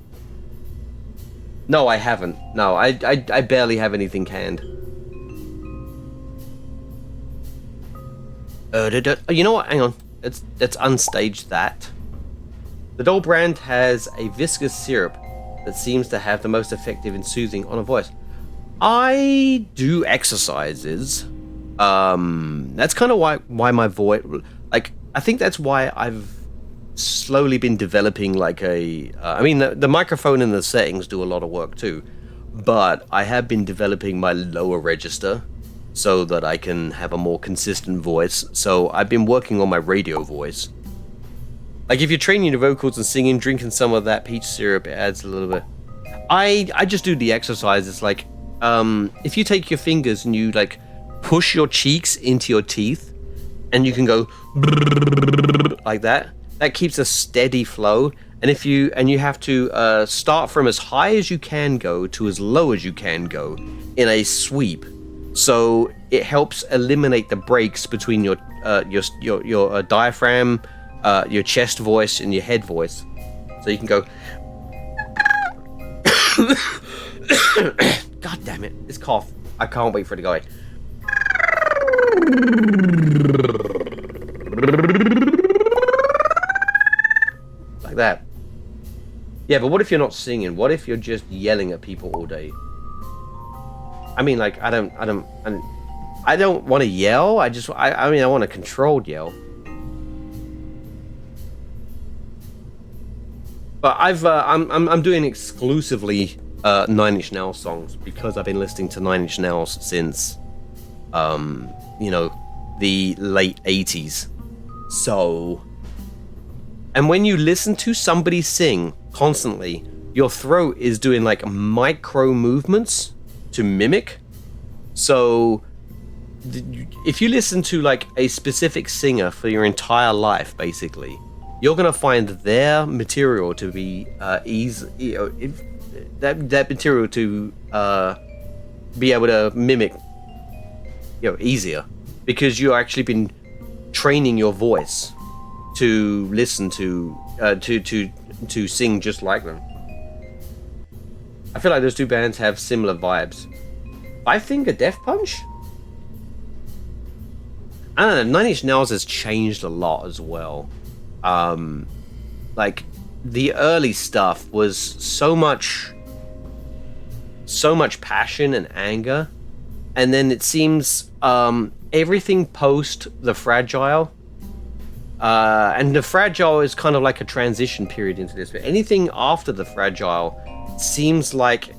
No, I haven't. No, I barely have anything canned. You know what? Hang on. Let's unstage that. The Dole brand has a viscous syrup that seems to have the most effective in soothing on a voice. I do exercises. That's kind of why my voice, like, I think that's why I've slowly been developing like I mean, the microphone and the settings do a lot of work too, but I have been developing my lower register so that I can have a more consistent voice. So I've been working on my radio voice. Like if you're training your vocals and singing, drinking some of that peach syrup, it adds a little bit. I just do the exercises like, if you take your fingers and you like push your cheeks into your teeth and you can go like that, that keeps a steady flow. And if you have to start from as high as you can go to as low as you can go in a sweep. So it helps eliminate the breaks between your diaphragm, your chest voice, and your head voice. So you can go. God damn it! This cough. I can't wait for it to go away. Like that. Yeah, but what if you're not singing? What if you're just yelling at people all day? I mean, like, I don't want to yell. I mean, I want a controlled yell. But I'm doing exclusively Nine Inch Nails songs because I've been listening to Nine Inch Nails since, you know, the late 80s. So, and when you listen to somebody sing constantly, your throat is doing like micro movements to mimic. So if you listen to like a specific singer for your entire life, basically, you're gonna find their material to be easy, you know, that material to be able to mimic, you easier, because you've actually been training your voice to listen to sing just like them. I feel like those two bands have similar vibes. Five Finger Death Punch? I don't know, Nine Inch Nails has changed a lot as well. Like, the early stuff was so much passion and anger, and then it seems everything post The Fragile, and The Fragile is kind of like a transition period into this, but anything after The Fragile seems like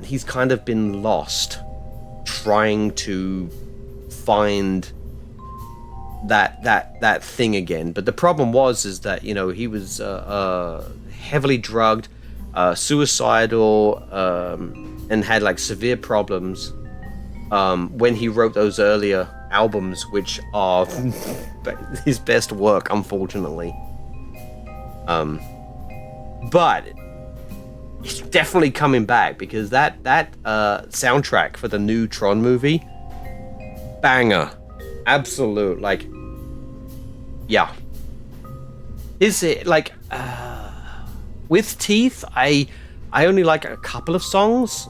he's kind of been lost trying to find that thing again. But the problem is that he was heavily drugged, suicidal, and had like severe problems when he wrote those earlier albums, which are his best work, unfortunately. But he's definitely coming back, because that soundtrack for the new Tron movie, banger, absolute, like, yeah. Is it like with Teeth? I only like a couple of songs,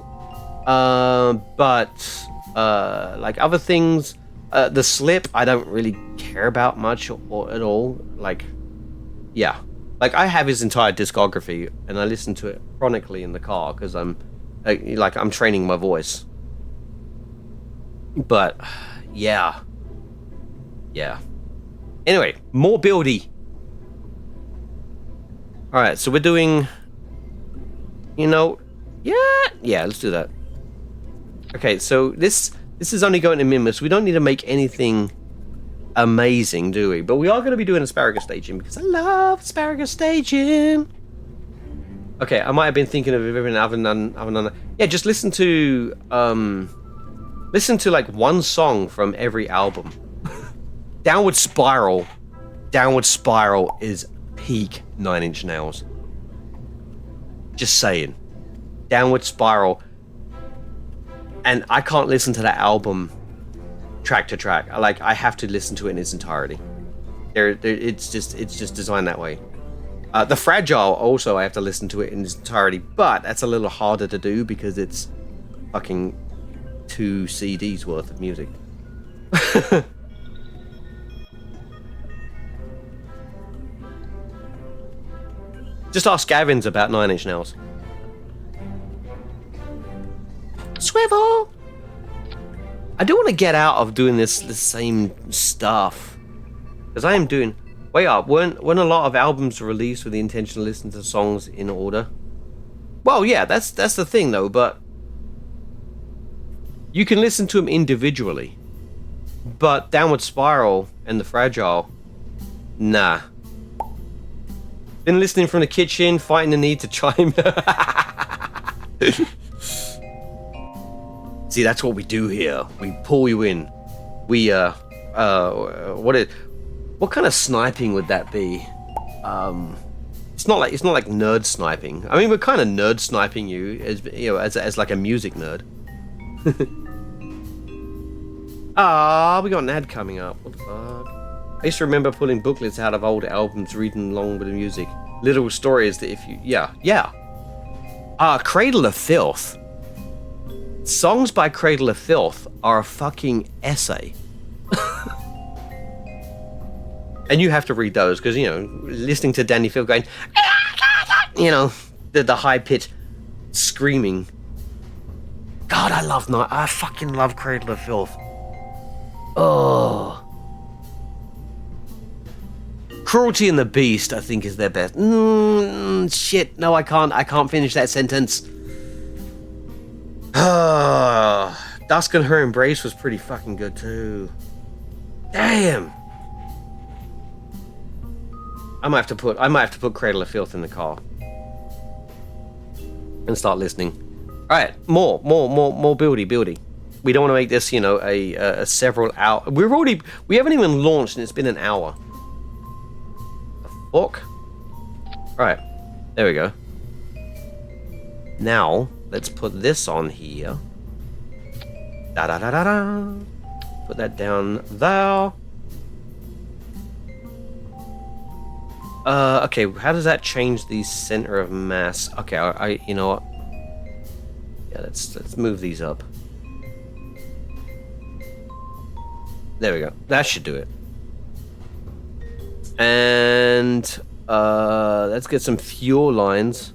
but like other things, The Slip I don't really care about much or at all. Like, yeah, like I have his entire discography and I listen to it chronically in the car because I'm training my voice. But yeah. Anyway, more buildy. All right, so we're doing, yeah, let's do that. Okay, so this is only going to minimus. We don't need to make anything amazing, do we? But we are going to be doing asparagus staging because I love asparagus staging. Okay, I might have been thinking of everything other than yeah. Just listen to like one song from every album. Downward Spiral is peak Nine Inch Nails. Just saying. Downward Spiral. And I can't listen to that album track to track. I have to listen to it in its entirety. It's just designed that way. The Fragile also I have to listen to it in its entirety, but that's a little harder to do because it's fucking 2 CDs worth of music. Just ask Gavins about Nine Inch Nails. Swivel! I do want to get out of doing the same stuff. Because I am doing... Wait up, weren't a lot of albums released with the intention to listen to songs in order? Well, yeah, that's the thing though, but... You can listen to them individually. But Downward Spiral and The Fragile... Nah. Been listening from the kitchen, fighting the need to chime... See, that's what we do here. We pull you in. We, what kind of sniping would that be? It's not like nerd sniping. I mean, we're kind of nerd sniping you as like a music nerd. We got an ad coming up. What the fuck? I used to remember pulling booklets out of old albums, reading along with the music. Little stories that if you, yeah. Cradle of Filth. Songs by Cradle of Filth are a fucking essay. And you have to read those because, listening to Danny Field going, the high-pitched screaming. God, I fucking love Cradle of Filth. Oh. Cruelty and the Beast, I think, is their best. Shit, no, I can't finish that sentence. Dusk and Her Embrace was pretty fucking good too. Damn. I might have to put Cradle of Filth in the car and start listening. All right, more buildy. We don't want to make this, a several hour. We haven't even launched and it's been an hour. The fuck? All right, there we go. Now let's put this on here. Da da da da da. put that down there. Okay, how does that change the center of mass? Okay, I you know what? Yeah, let's move these up. There we go. That should do it. And let's get some fuel lines.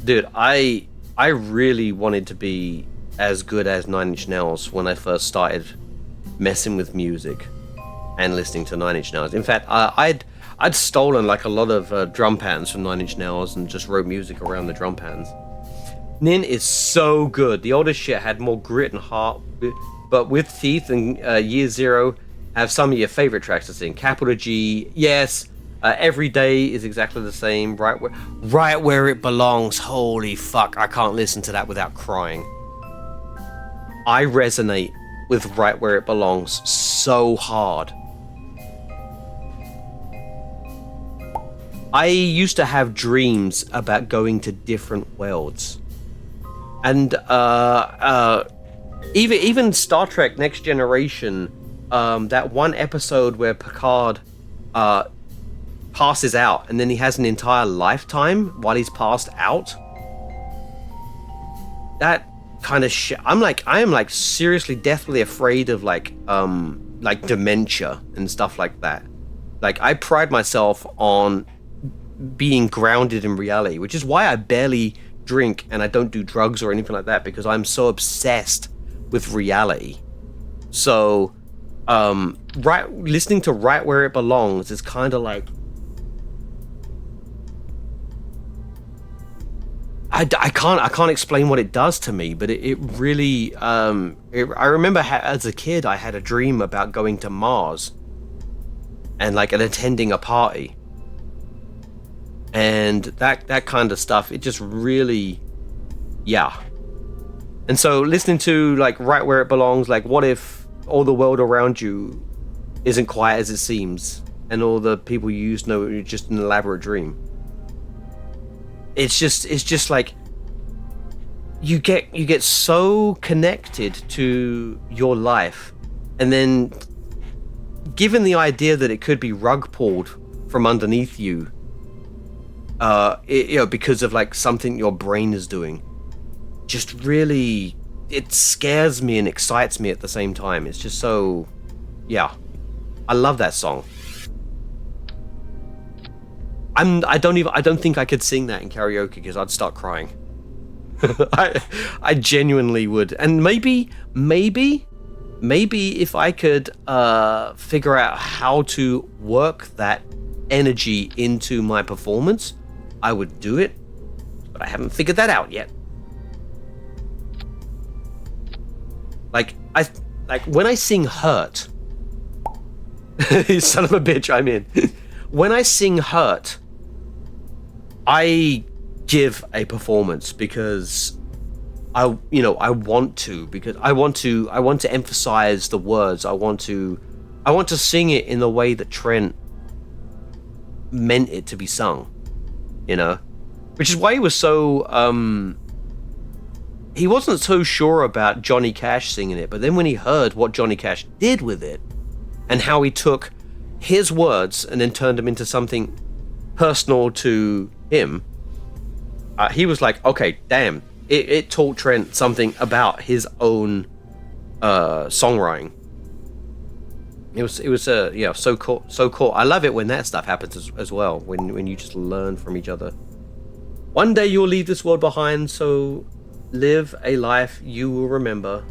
Dude, I really wanted to be as good as 9 Inch Nails when I first started messing with music and listening to 9 Inch Nails. In fact, I'd stolen like a lot of drum patterns from 9 Inch Nails and just wrote music around the drum patterns. Nin is so good. The older shit had more grit and heart, but with Teeth and Year Zero have some of your favorite tracks to sing. Capital G, yes. Every Day is exactly the same. Right where it belongs. Holy fuck! I can't listen to that without crying. I resonate with Right Where It Belongs so hard. I used to have dreams about going to different worlds, and even Star Trek Next Generation, that one episode where Picard passes out and then he has an entire lifetime while he's passed out. That kind of shit. I am like seriously deathly afraid of like dementia and stuff like that. Like, I pride myself on being grounded in reality, which is why I barely drink and I don't do drugs or anything like that, because I'm so obsessed with reality. So listening to Right Where It Belongs is kind of like, I can't explain what it does to me, but it really I remember as a kid I had a dream about going to Mars and attending a party, and that kind of stuff. It just really, yeah. And so listening to like Right Where It Belongs, like, what if all the world around you isn't quite as it seems, and all the people you used know it's just an elaborate dream? It's just like you get so connected to your life, and then given the idea that it could be rug pulled from underneath you, because of like something your brain is doing, just really, it scares me and excites me at the same time. It's just so, yeah, I love that song. I don't think I could sing that in karaoke because I'd start crying. I genuinely would. And maybe if I could figure out how to work that energy into my performance, I would do it. But I haven't figured that out yet. Like when I sing Hurt, you son of a bitch, I'm in. When I sing Hurt, I give a performance because I want to, because I want to emphasize the words. I want to sing it in the way that Trent meant it to be sung, which is why he was so he wasn't so sure about Johnny Cash singing it, but then when he heard what Johnny Cash did with it and how he took his words and then turned them into something personal to him, he was like, okay, damn, it taught Trent something about his own songwriting. It was so cool. I love it when that stuff happens as well, when you just learn from each other. One day you'll leave this world behind, so live a life you will remember.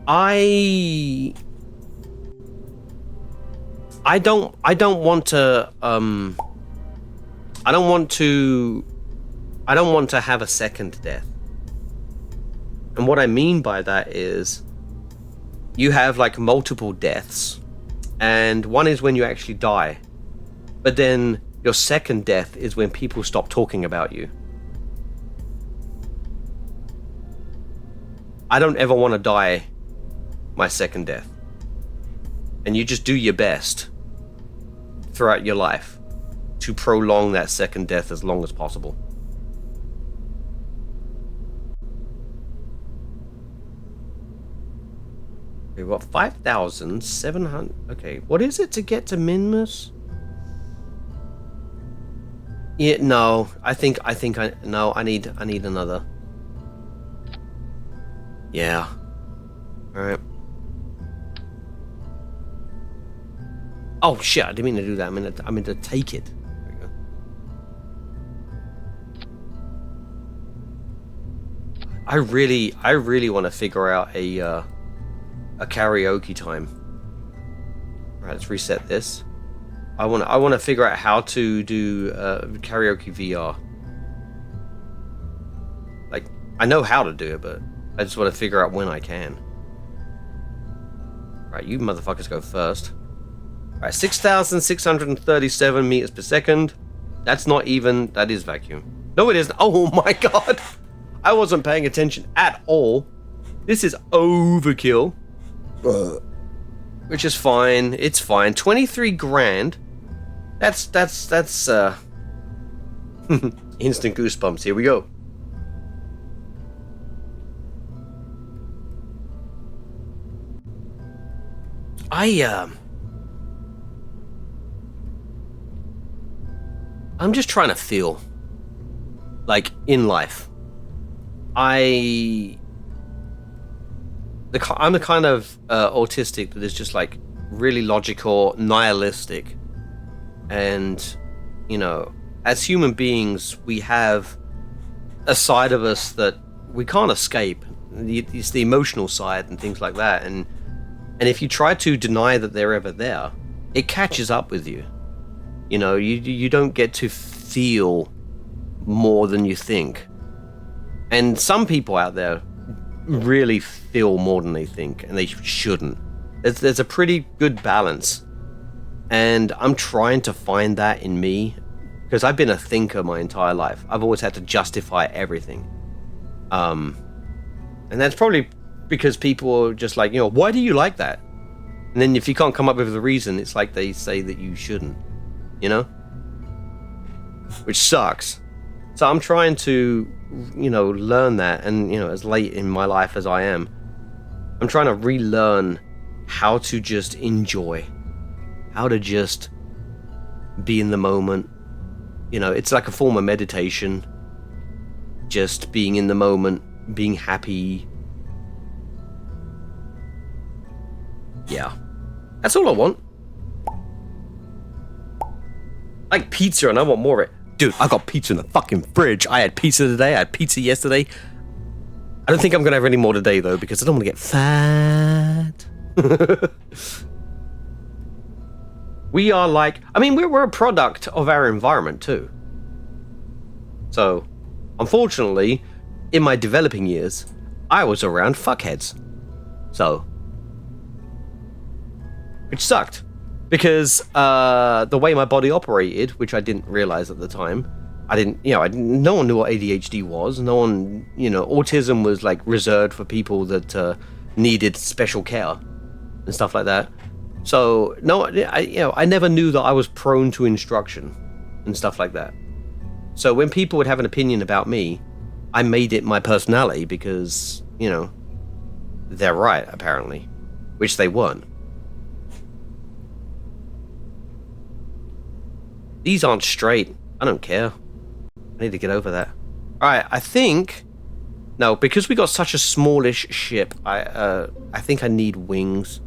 I don't want to have a second death. And what I mean by that is you have like multiple deaths, and one is when you actually die, but then your second death is when people stop talking about you. I don't ever want to die my second death. And you just do your best throughout your life to prolong that second death as long as possible. We've got 5,700. Okay, what is it to get to Minmus? Yeah, no. I need another. Yeah. All right. Oh shit! I didn't mean to do that. I meant to take it. There we go. I really want to figure out a karaoke time. All right, let's reset this. I want to figure out how to do karaoke VR. Like, I know how to do it, but I just want to figure out when I can. Right, you motherfuckers go first. Alright, 6,637 meters per second. That's not even... That is vacuum. No, it isn't. Oh my god! I wasn't paying attention at all. This is overkill. Which is fine. It's fine. 23 grand. That's instant goosebumps. Here we go. I'm just trying to feel like in life. I'm the kind of autistic that is just like really logical, nihilistic, and you know, as human beings, we have a side of us that we can't escape. It's the emotional side and things like that, and if you try to deny that they're ever there, it catches up with you. You know, you don't get to feel more than you think. And some people out there really feel more than they think, and they shouldn't. There's a pretty good balance. And I'm trying to find that in me, because I've been a thinker my entire life. I've always had to justify everything. And that's probably because people are just like, you know, why do you like that? And then if you can't come up with a reason, it's like they say that you shouldn't. You know? Which sucks. So I'm trying to, you know, learn that, and, you know, as late in my life as I am, I'm trying to relearn how to just enjoy. How to just be in the moment. You know, it's like a form of meditation. Just being in the moment, being happy. Yeah. That's all I want. I like pizza and I want more of it. Dude, I got pizza in the fucking fridge. I had pizza today. I had pizza yesterday. I don't think I'm going to have any more today, though, because I don't want to get fat. We are like... I mean, we're a product of our environment, too. So, unfortunately, in my developing years, I was around fuckheads. So... Which sucked. Because the way my body operated, which I didn't realize at the time, no one knew what ADHD was. No one, you know, autism was like reserved for people that needed special care and stuff like that. So no, I never knew that I was prone to instruction and stuff like that. So when people would have an opinion about me, I made it my personality because, you know, they're right apparently, which they weren't. These aren't straight. I don't care. I need to get over that. Alright, I think... No, because we got such a smallish ship, I think I need wings.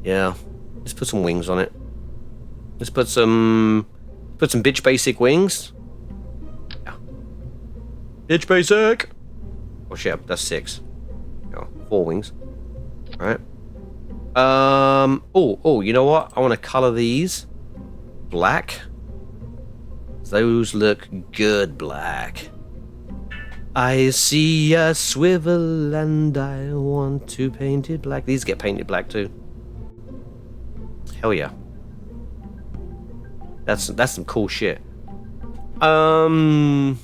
Yeah. Let's put some wings on it. Let's put some... bitch basic wings. Yeah. Bitch basic! Oh shit, that's 6. Oh, 4 wings. Alright. Oh, you know what? I want to color these black. Those look good black. I see a swivel and I want to paint it black. These get painted black too. Hell yeah. That's some cool shit. That's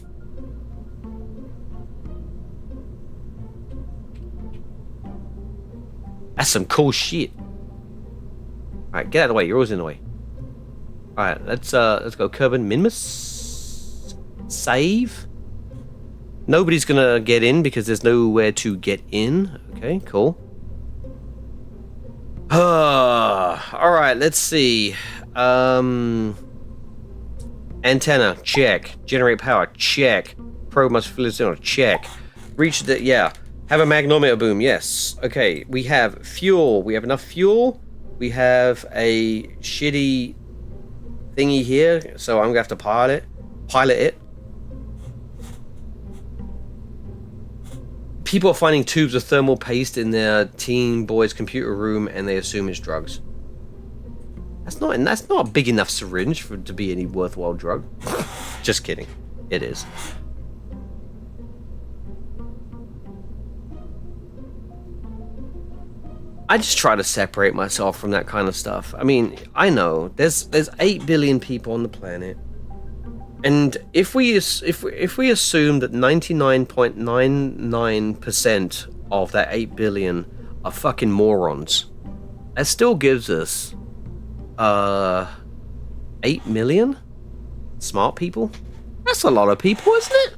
some cool shit. Alright, get out of the way. You're always in the way. Alright, let's go Kerbin Minmus. Save. Nobody's gonna get in because there's nowhere to get in. Okay, cool. All right, let's see. Antenna, check. Generate power, check. Probe must fill its own, check. Reach the, yeah. Have a magnometer boom, yes. Okay, we have fuel. We have enough fuel. We have a shitty thingy here, so I'm gonna have to pilot it. People are finding tubes of thermal paste in their teen boy's computer room, and they assume it's drugs. That's not a big enough syringe to be any worthwhile drug. Just kidding. It is. I just try to separate myself from that kind of stuff. I mean, I know there's 8 billion people on the planet, and if we assume that 99.99% of that 8 billion are fucking morons, that still gives us 8 million smart people. That's a lot of people, isn't it?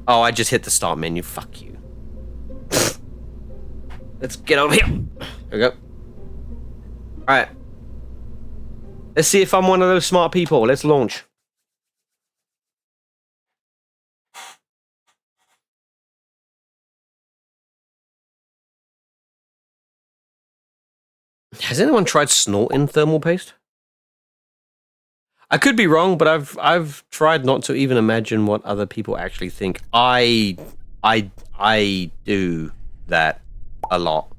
Oh, I just hit the start menu. Fuck you. Let's get over here. There we go. Alright. Let's see if I'm one of those smart people. Let's launch. Has anyone tried snorting thermal paste? I could be wrong, but I've tried not to even imagine what other people actually think. I do that a lot.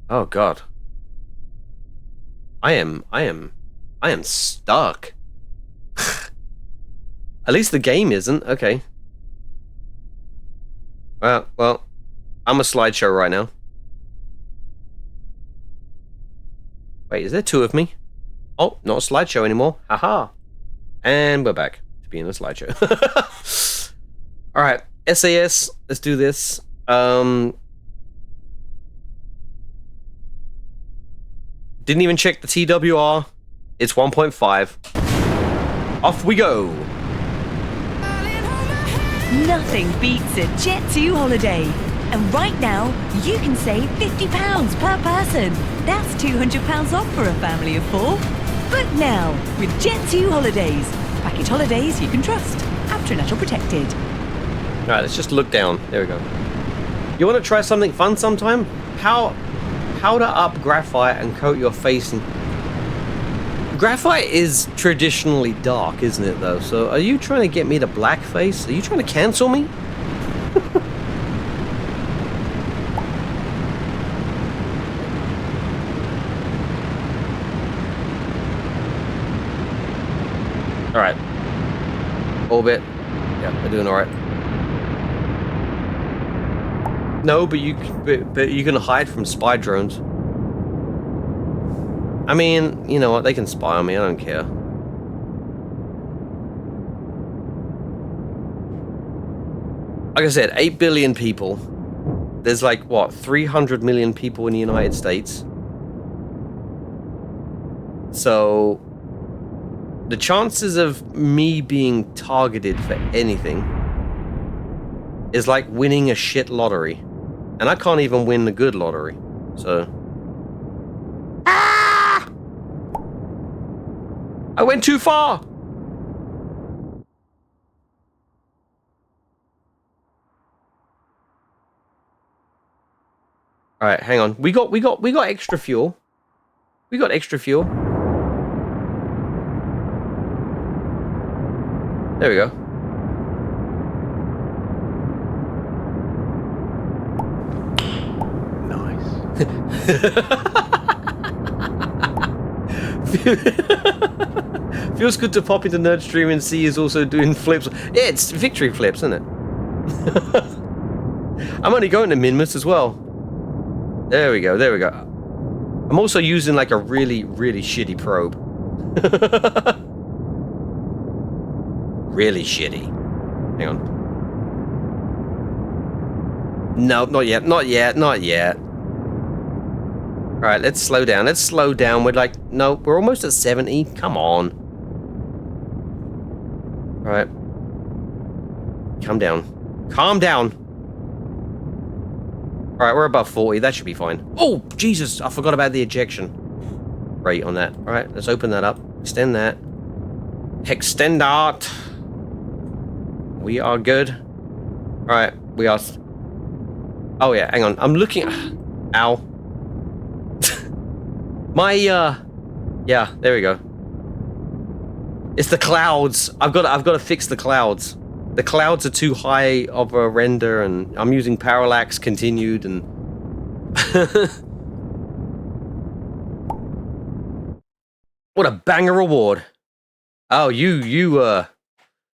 Oh god. I am stuck. At least the game isn't. Okay. Well, I'm a slideshow right now. Wait, is there two of me? Oh, not a slideshow anymore. Haha. And we're back to being a slideshow. Alright, SAS, let's do this. Didn't even check the TWR. It's 1.5. Off we go. Nothing beats a Jet2 holiday. And right now, you can save £50 per person. That's £200 off for a family of 4. Book now with Jet2 Holidays. Package holidays you can trust. After Natural Protected. Alright, let's just look down. There we go. You want to try something fun sometime? Powder up graphite and coat your face in... Graphite is traditionally dark, isn't it, though? So are you trying to get me to blackface? Are you trying to cancel me? Alright. Orbit. Yeah, we're doing alright. No, but you can hide from spy drones. I mean, you know what? They can spy on me. I don't care. Like I said, 8 billion people. There's like, what, 300 million people in the United States. So, the chances of me being targeted for anything is like winning a shit lottery. And I can't even win the good lottery. So... Ah! I went too far! Alright, hang on. We got extra fuel. We got extra fuel. There we go. Feels good to pop into Nerd Stream and see he's also doing flips. Yeah, it's victory flips, isn't it? I'm only going to Minmus as well. There we go, there we go. I'm also using like a really, really shitty probe. Really shitty. Hang on. No, not yet, not yet, not yet. Alright, let's slow down. Let's slow down. We're like, no, we're almost at 70. Come on. Alright. Calm down. Calm down. All right, we're above 40. That should be fine. Oh, Jesus. I forgot about the ejection rate on that. All right, let's open that up. Extend that. Extend that. We are good. All right, we are... Oh, yeah, hang on. I'm looking... Ow. My, Yeah, there we go. It's the clouds. I've got to fix the clouds. The clouds are too high of a render, and I'm using parallax continued, and... What a banger reward. Oh, you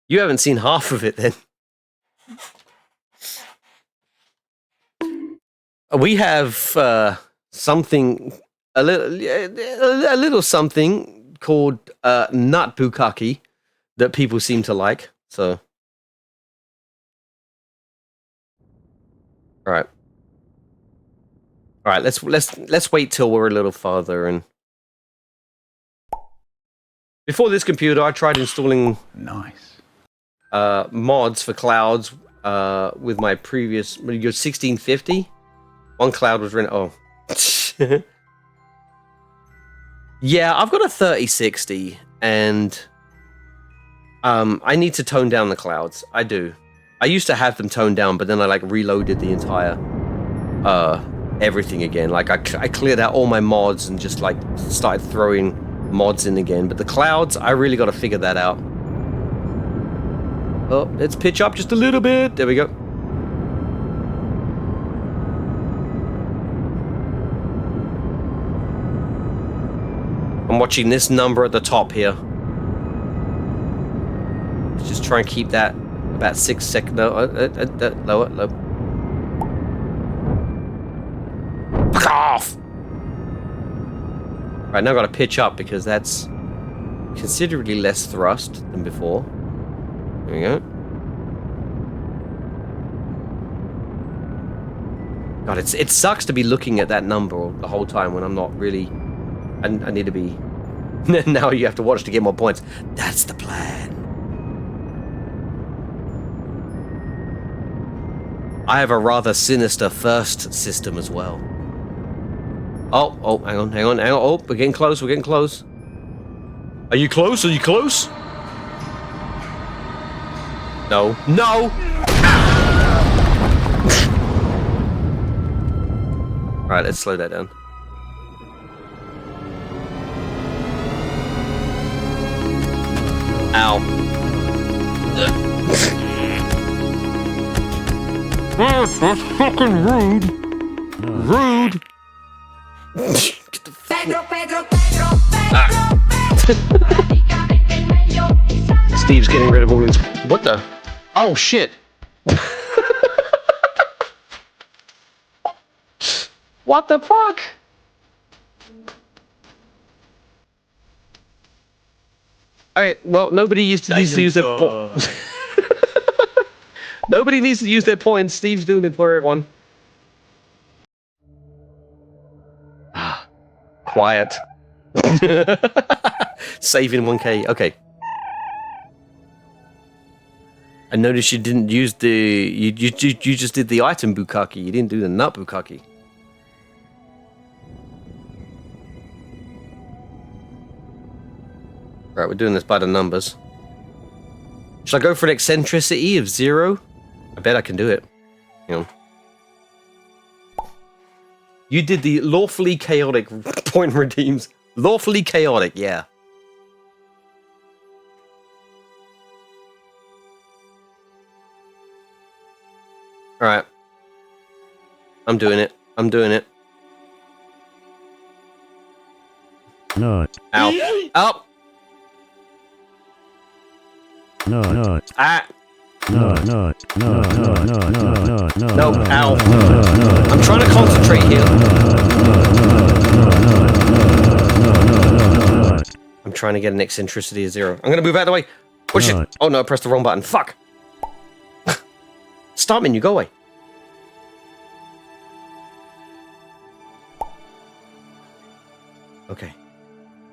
haven't seen half of it, then. We have, something... A little something called, nut bukkake that people seem to like, so... All right, let's wait till we're a little farther. And before this computer, I tried installing Nice. mods for clouds with my previous your 1650. One cloud was running. Oh, yeah, I've got a 3060, and I need to tone down the clouds. I do. I used to have them toned down, but then I like reloaded the entire everything again. Like I cleared out all my mods and just like started throwing mods in again. But the clouds, I really got to figure that out. Oh, let's pitch up just a little bit. There we go. I'm watching this number at the top here. Let's just try and keep that about 6 seconds. No, lower, low. Fuck off! Right, now I've got to pitch up because that's considerably less thrust than before. There we go. God, it sucks to be looking at that number the whole time when I'm not really... I need to be... Now you have to watch to get more points. That's the plan. I have a rather sinister first system as well. Oh, hang on. Oh, we're getting close, Are you close? No. No! Alright, let's slow that down. Ow. Oh, that's fucking rude. Rude. Get the Steve's getting rid of all his... What the? Oh, shit. What the fuck? Alright, well, nobody needs to use their points. Nobody needs to use their points. Steve's doing it for everyone. Quiet. Saving 1k. Okay. I noticed you didn't use the... You just did the item bukkake. You didn't do the nut bukkake. Right, we're doing this by the numbers. Should I go for an eccentricity of 0? I bet I can do it. You know. You did the lawfully chaotic point redeems. Lawfully chaotic, yeah. Alright. I'm doing it. Nut. Ow. Up. Nut. Ah. No, ow. I'm trying to concentrate here. I'm trying to get an eccentricity of 0. I'm gonna move out of the way. Oh shit. Oh no, I pressed the wrong button. Fuck. Stop menu, go away.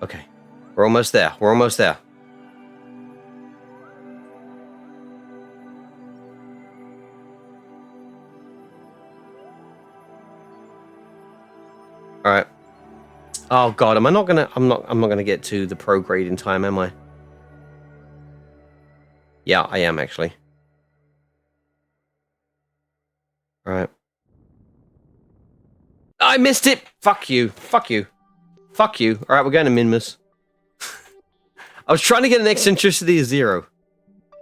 Okay. We're almost there. Oh god, I'm not gonna get to the pro grade in time, am I? Yeah, I am actually. Alright. I missed it! Fuck you. Fuck you. Fuck you. Alright, we're going to Minmus. I was trying to get an eccentricity of 0.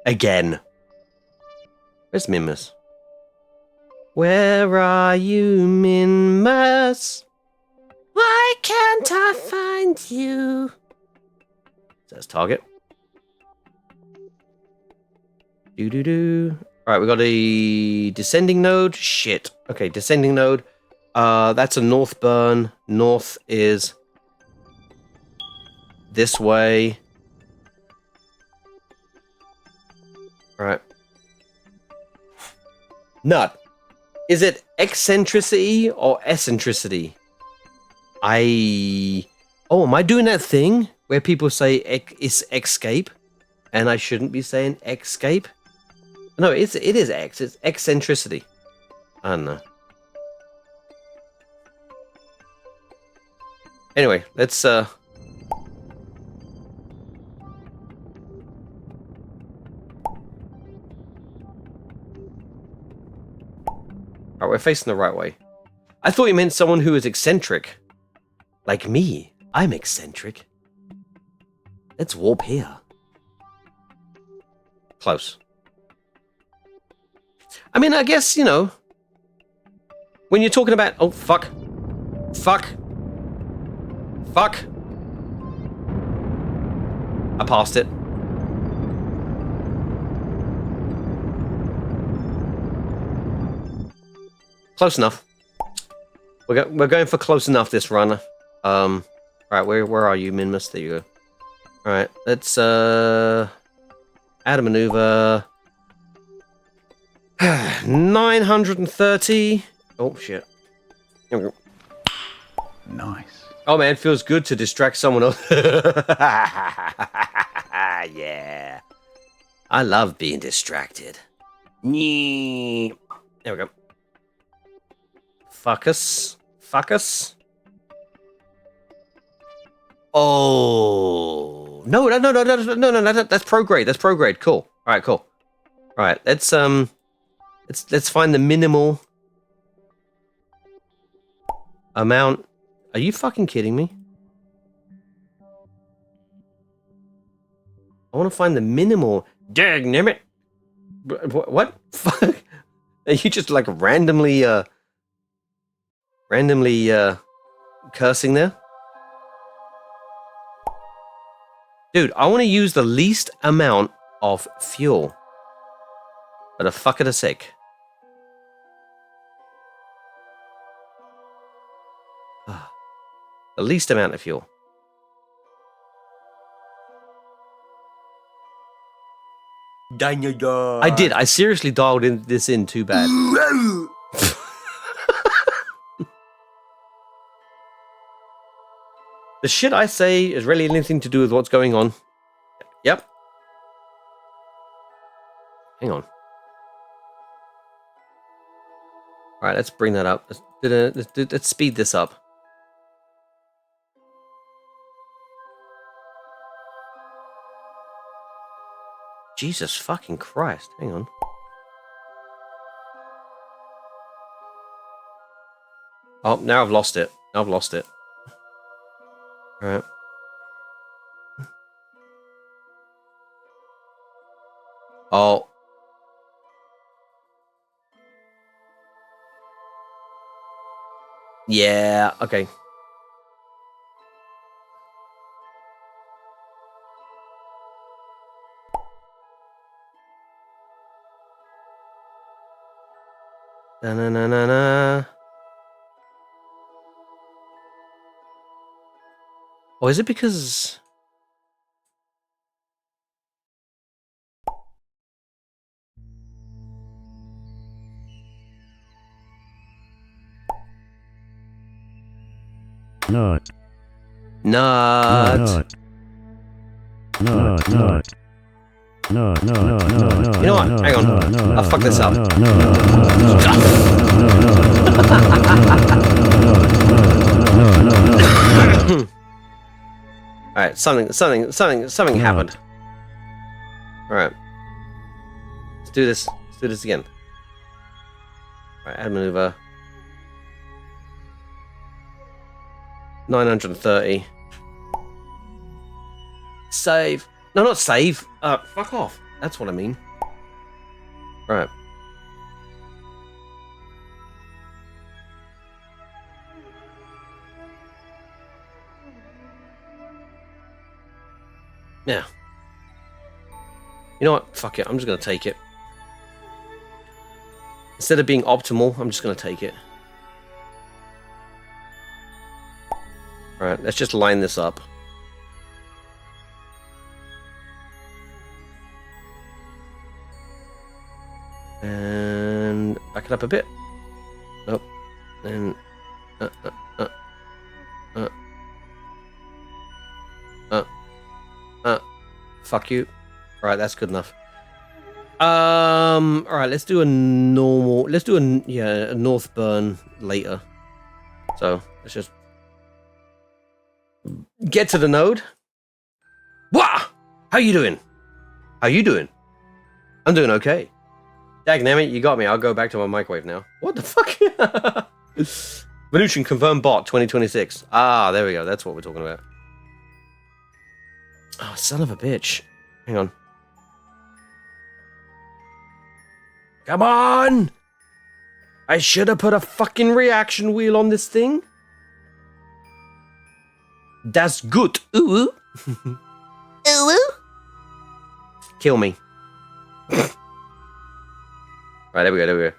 Again. Where's Minmus? Where are you, Minmus? Why can't I find you? Says target. Doo-doo-doo. Alright, we got a descending node. Shit. Okay, descending node. That's a north burn. North is this way. Alright. Nut. Is it eccentricity or eccentricity? Oh, am I doing that thing where people say it's escape? And I shouldn't be saying escape? No, it is X. It's eccentricity. I don't know. Anyway, let's Alright, we're facing the right way. I thought you meant someone who is eccentric. Like me. I'm eccentric. Let's warp here. Close. I mean, I guess, you know, when you're talking about... Oh, fuck. Fuck. Fuck. I passed it. Close enough. We're going for close enough this run. Right, where are you, Minmus? There you go. Alright, let's add a maneuver. 930. Oh shit. Here we go. Nice. Oh man, feels good to distract someone else. Yeah. I love being distracted. There we go. Fuck us. Fuck us. Oh no, that's pro grade. That's pro grade. Cool. Alright, cool. Alright, let's find the minimal amount. Are you fucking kidding me? I want to find the minimal. Dagnammit. What? Fuck. Are you just like randomly cursing there? Dude, I want to use the least amount of fuel. But a fuck of a sec. The least amount of fuel. I did. I seriously dialed this in too bad. The shit I say is really anything to do with what's going on. Yep. Hang on. Alright, let's bring that up. Let's speed this up. Jesus fucking Christ. Hang on. Oh, now I've lost it. Now I've lost it. Alright. Oh. Yeah, okay. Na-na-na-na-na. Oh, is it because... Nut. Nut. Nut. Nut. Nut. No, no, no, no, no. You know what? Hang on. I'll fuck this up. No, no, no. Alright, something happened. Alright. Let's do this. Let's do this again. Alright, add maneuver. 930. Save. No, not save. Fuck off. That's what I mean. Right. Now. You know what? Fuck it. I'm just going to take it. Instead of being optimal, I'm just going to take it. Alright, let's just line this up. And back it up a bit. Nope. And fuck you. Right, that's good enough. Alright, let's do a normal, let's do a north burn later. So let's just get to the node. Wah! How you doing? How you doing? I'm doing okay. Dagnammit, you got me. I'll go back to my microwave now. What the fuck? Venusian confirmed bot 2026. Ah, there we go. That's what we're talking about. Oh, son of a bitch. Hang on. Come on! I should have put a fucking reaction wheel on this thing. That's good. Ooh. Ooh. Kill me. Right, there we go, there we go.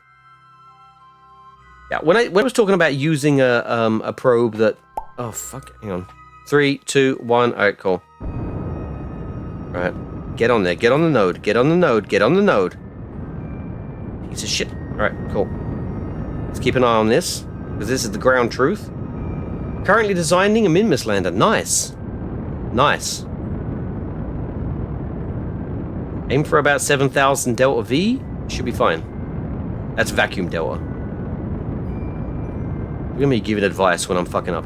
Yeah, when I was talking about using a probe that... Oh, fuck, hang on. 3, 2, 1, alright, cool. Alright, get on there, get on the node, get on the node, get on the node. Piece of shit. Alright, cool. Let's keep an eye on this, because this is the ground truth. Currently designing a Minmus lander. Nice. Nice. Aim for about 7,000 Delta V. Should be fine. That's vacuum Delta. You're gonna be giving advice when I'm fucking up.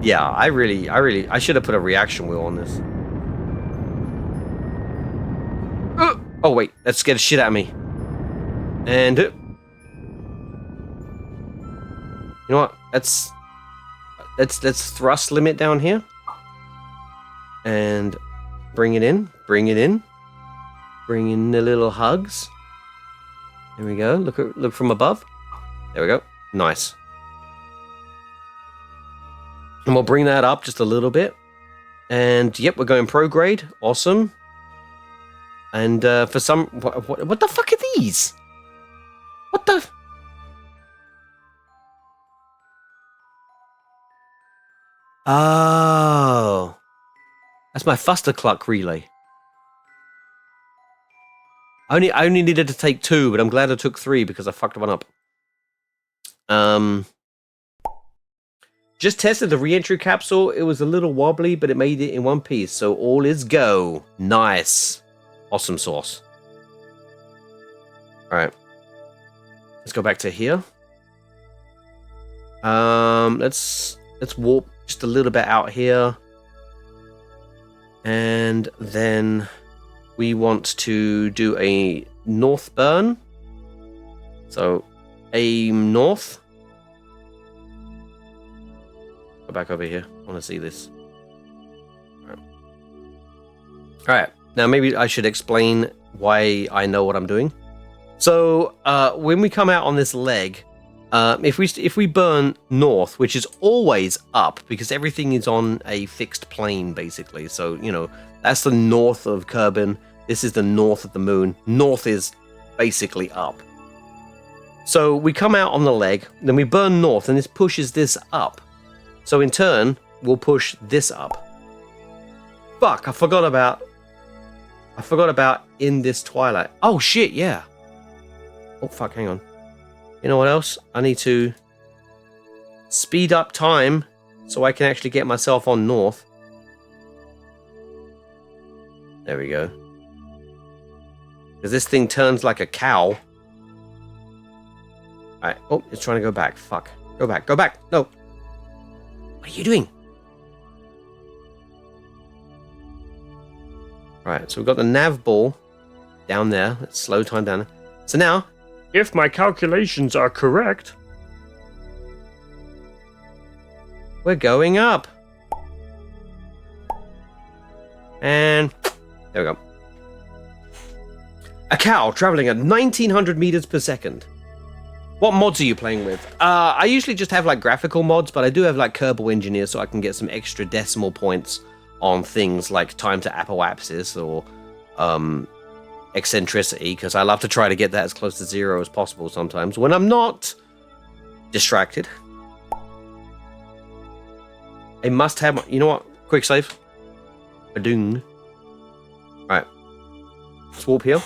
Yeah, I should have put a reaction wheel on this. Oh wait, that scared the shit out of me. And you know what? Let's thrust limit down here. And bring it in, bring it in. Bring in the little hugs. There we go. Look from above. There we go. Nice. And we'll bring that up just a little bit. And yep, we're going prograde. Awesome. And for some, what the fuck are these? What the? Oh, that's my Fuster Cluck relay. I only needed to take 2, but I'm glad I took 3 because I fucked one up. Just tested the re-entry capsule. It was a little wobbly, but it made it in one piece, so all is go. Nice. Awesome sauce. Alright. Let's go back to here. Let's warp just a little bit out here. And then we want to do a north burn. So aim north. Go back over here. I want to see this. Alright. Now maybe I should explain why I know what I'm doing. So when we come out on this leg, if we burn north, which is always up because everything is on a fixed plane basically. So, you know, that's the north of Kerbin. This is the north of the moon. North is basically up. So we come out on the leg, then we burn north, and this pushes this up. So in turn, we'll push this up. Fuck, I forgot about in this twilight. Oh shit, yeah. Oh fuck, hang on. You know what else? I need to speed up time so I can actually get myself on north. There we go. Because this thing turns like a cow. Alright. Oh, it's trying to go back. Fuck. Go back. Go back. No. What are you doing? Alright, so we've got the nav ball down there. Let's slow time down. So now, if my calculations are correct, we're going up. And there we go. A cow traveling at 1900 meters per second. What mods are you playing with? I usually just have like graphical mods, but I do have like Kerbal Engineer so I can get some extra decimal points on things like time to apoapsis or eccentricity, because I love to try to get that as close to 0 as possible sometimes when I'm not distracted. A must have, you know what? Quick save. Badoong. Right. Swoop here.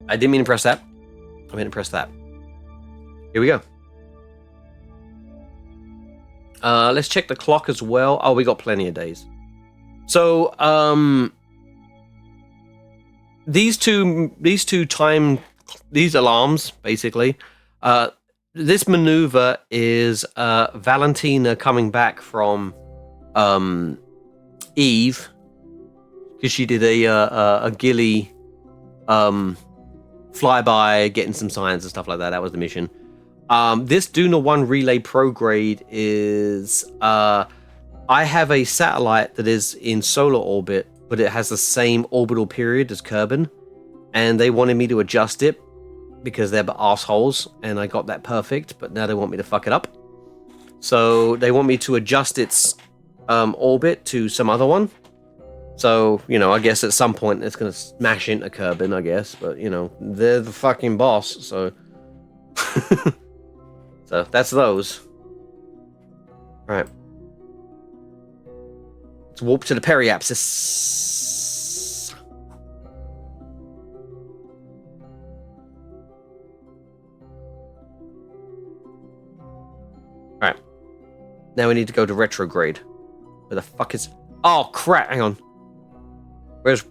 I didn't mean to press that. I meant to press that. Here we go. Let's check the clock as well. Oh, we got plenty of days. So, these alarms, basically, this maneuver is Valentina coming back from Eve, because she did a ghillie flyby, getting some science and stuff like that. That was the mission. This Duna 1 relay prograde is I have a satellite that is in solar orbit, but it has the same orbital period as Kerbin, and they wanted me to adjust it because they're assholes, and I got that perfect, but now they want me to fuck it up. So they want me to adjust its orbit to some other one. So, you know, I guess at some point it's going to smash into Kerbin, I guess, but, you know, they're the fucking boss, so... So, that's those. Right. Let's warp to the periapsis. Alright. Now we need to go to retrograde. Where the fuck is... Oh, crap, hang on. Where is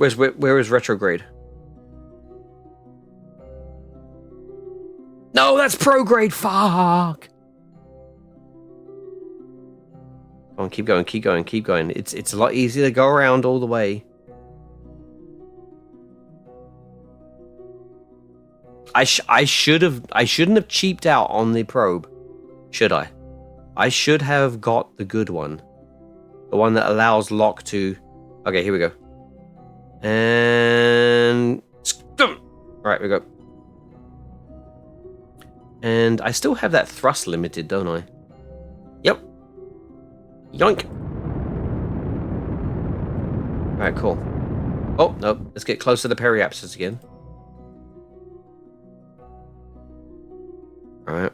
retrograde? No, that's prograde. Fuck. Come on, keep going, keep going, keep going. It's a lot easier to go around all the way. I shouldn't have cheaped out on the probe, should I? I should have got the good one, the one that allows Locke to. Okay, here we go. And right, we go. And I still have that thrust limited, don't I? Yep. Yoink. Alright, cool. Oh, no. Let's get close to the periapsis again. Alright.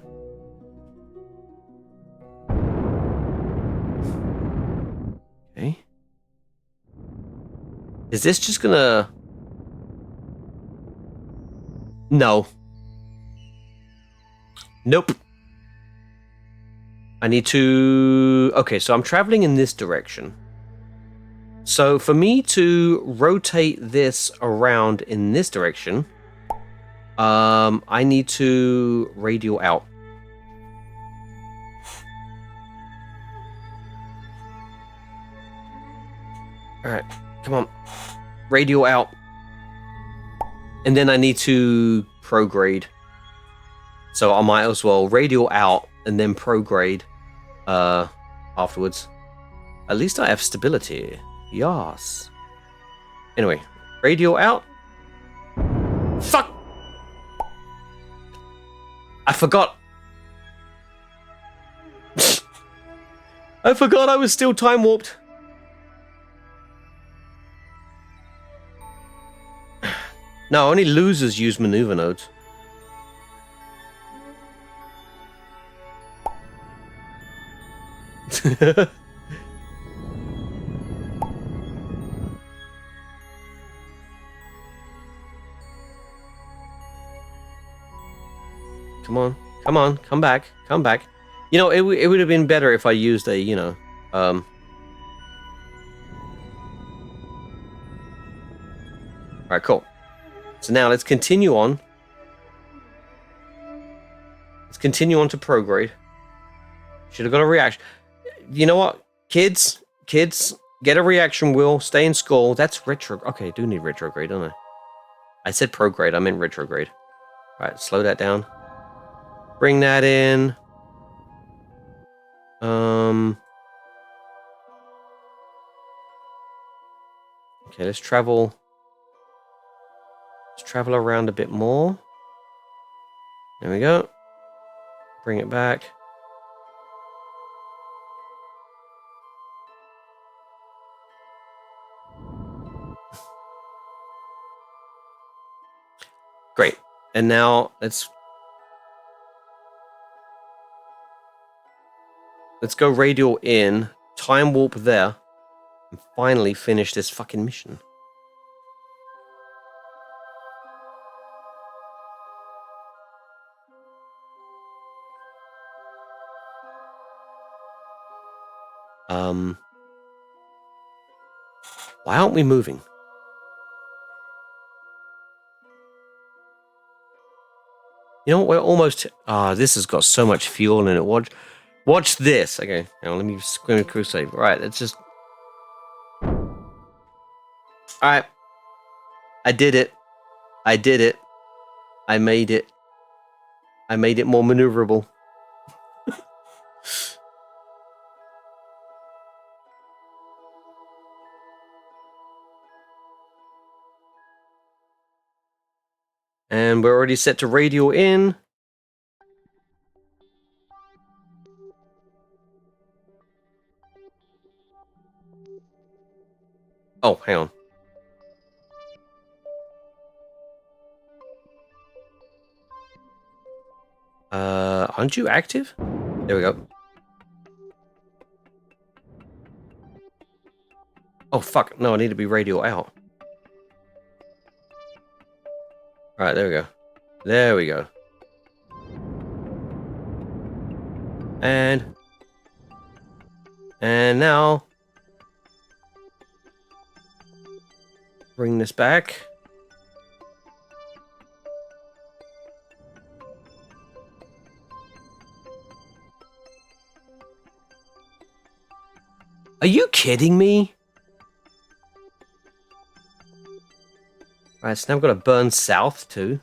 Okay. Is this just gonna... No. Nope. I need to... Okay, so I'm traveling in this direction. So for me to rotate this around in this direction, I need to radial out. Alright, come on. Radial out. And then I need to prograde. So I might as well radial out and then prograde afterwards. At least I have stability. Yes. Anyway, radial out. Fuck! I forgot. I forgot I was still time warped. No, only losers use maneuver nodes. Come on, come on, come back, come back. You know, it would have been better if I used a, you know, Alright, cool. So now let's continue on. Let's continue on to prograde. Should have got a reaction. You know what? Kids, get a reaction wheel. Stay in school. That's retro. Okay, I do need retrograde, don't I? I said prograde. I meant retrograde. All right, slow that down. Bring that in. Okay, let's travel. Let's travel around a bit more. There we go. Bring it back. Great. And now let's go radial in, time warp there, and finally finish this fucking mission. Why aren't we moving? You know what? We're almost. This has got so much fuel in it. Watch this. Okay, now let me scream crusade. All right, let's just. All right, I did it. I did it. I made it. I made it more maneuverable. And we're already set to radial in. Oh, hang on. Aren't you active? There we go. Oh, fuck. No, I need to be radial out. Alright, there we go. There we go. And now bring this back. Are you kidding me? Alright, so now I've got to burn south too.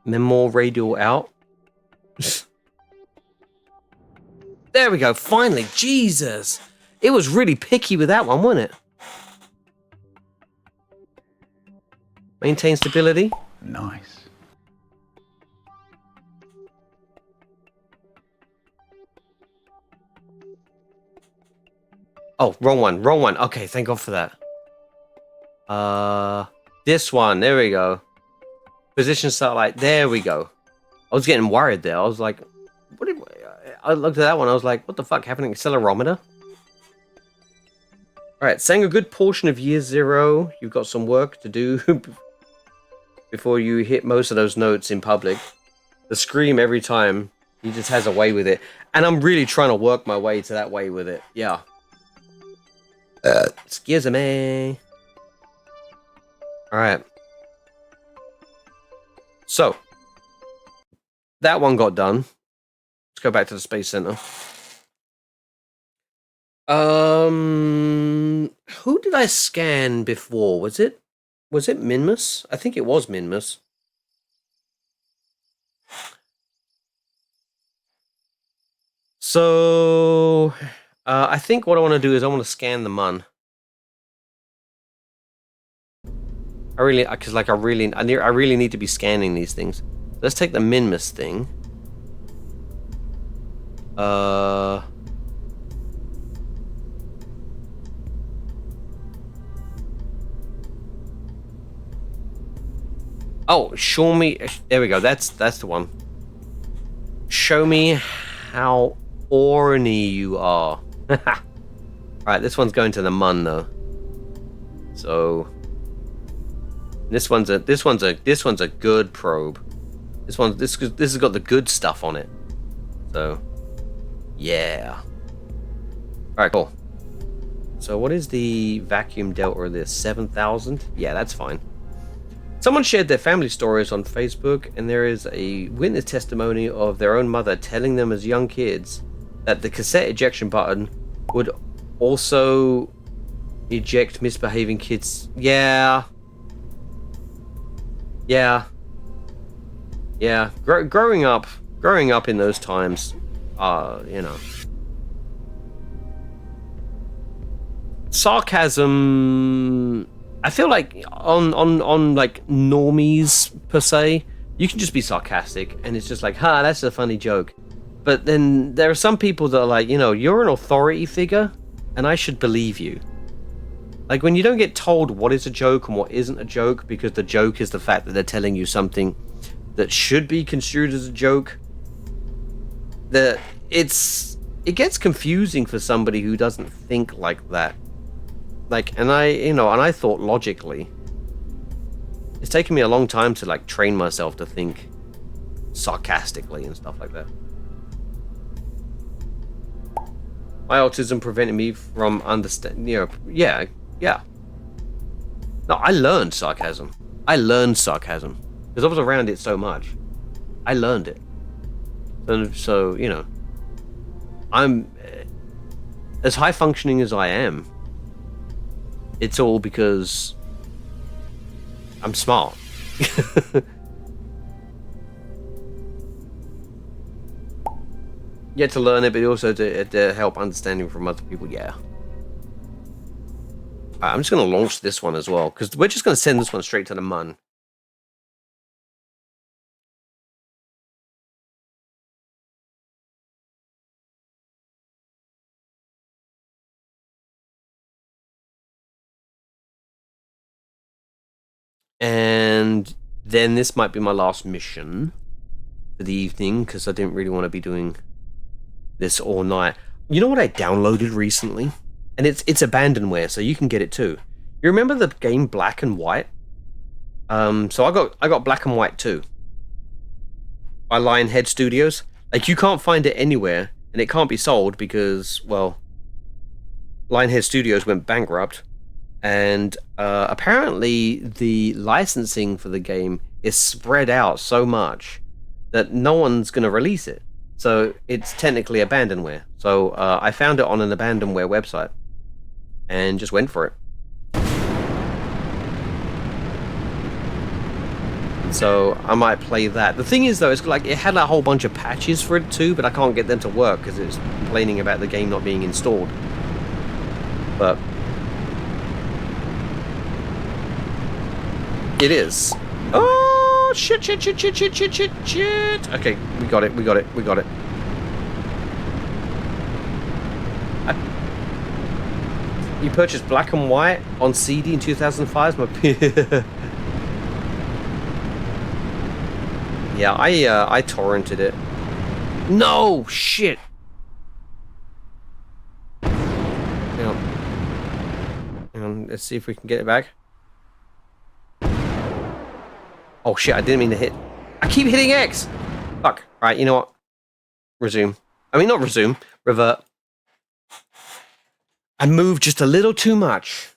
And then more radial out. There we go, finally. Jesus. It was really picky with that one, wasn't it? Maintain stability. Nice. Oh, wrong one, wrong one. Okay, thank God for that. This one, there we go. Position satellite, there we go. I was getting worried there. I was like, what did I looked at that one, I was like, what the fuck, having an accelerometer? Alright, saying a good portion of year 0, you've got some work to do before you hit most of those notes in public. The scream every time, he just has a way with it. And I'm really trying to work my way to that way with it, yeah. Excuse me. Alright. So, that one got done. Let's go back to the Space Center. Who did I scan before? Was it Minmus? I think it was Minmus. So, I think what I want to do is I want to scan the Mun. I really need to be scanning these things. Let's take the Minmus thing. Oh, show me. There we go. That's the one. Show me how orny you are. Right, this one's going to the Mun though. So this one's a good probe. This has got the good stuff on it. So yeah. Alright, cool. So what is the vacuum delta of this? 7,000? Yeah, that's fine. Someone shared their family stories on Facebook, and there is a witness testimony of their own mother telling them as young kids that the cassette ejection button would also eject misbehaving kids. Yeah. Growing up in those times, you know. Sarcasm, I feel like on like normies per se, you can just be sarcastic and it's just like, that's a funny joke. But then there are some people that are like, you know, you're an authority figure and I should believe you. Like when you don't get told what is a joke and what isn't a joke, because the joke is the fact that they're telling you something that should be construed as a joke, that it gets confusing for somebody who doesn't think like that. Like, and I thought logically. It's taken me a long time to like train myself to think sarcastically and stuff like that. My autism prevented me from understanding, you know, yeah. No, I learned sarcasm. Because I was around it so much. I learned it. And so, you know, I'm as high functioning as I am. It's all because I'm smart. Yeah, to learn it, but also to help understanding from other people. Yeah. I'm just going to launch this one as well, because we're just going to send this one straight to the mun. And then this might be my last mission for the evening, because I didn't really want to be doing this all night. You know what I downloaded recently? And it's abandonware, so you can get it too. You remember the game Black and White? So I got Black and White 2 by Lionhead Studios. Like, you can't find it anywhere, and it can't be sold because, well, Lionhead Studios went bankrupt. And apparently the licensing for the game is spread out so much that no one's going to release it. So it's technically abandonware. So I found it on an abandonware website and just went for it. So I might play that. The thing is though, it's like it had a whole bunch of patches for it too, but I can't get them to work because it's complaining about the game not being installed. But it is. Oh, shit. Okay, we got it. You purchased Black and White on CD in 2005? Yeah, I torrented it. No, shit. Hang on, let's see if we can get it back. Oh shit, I didn't mean to hit. I keep hitting X! Fuck. Alright, you know what? Resume. I mean, not resume. Revert. I moved just a little too much.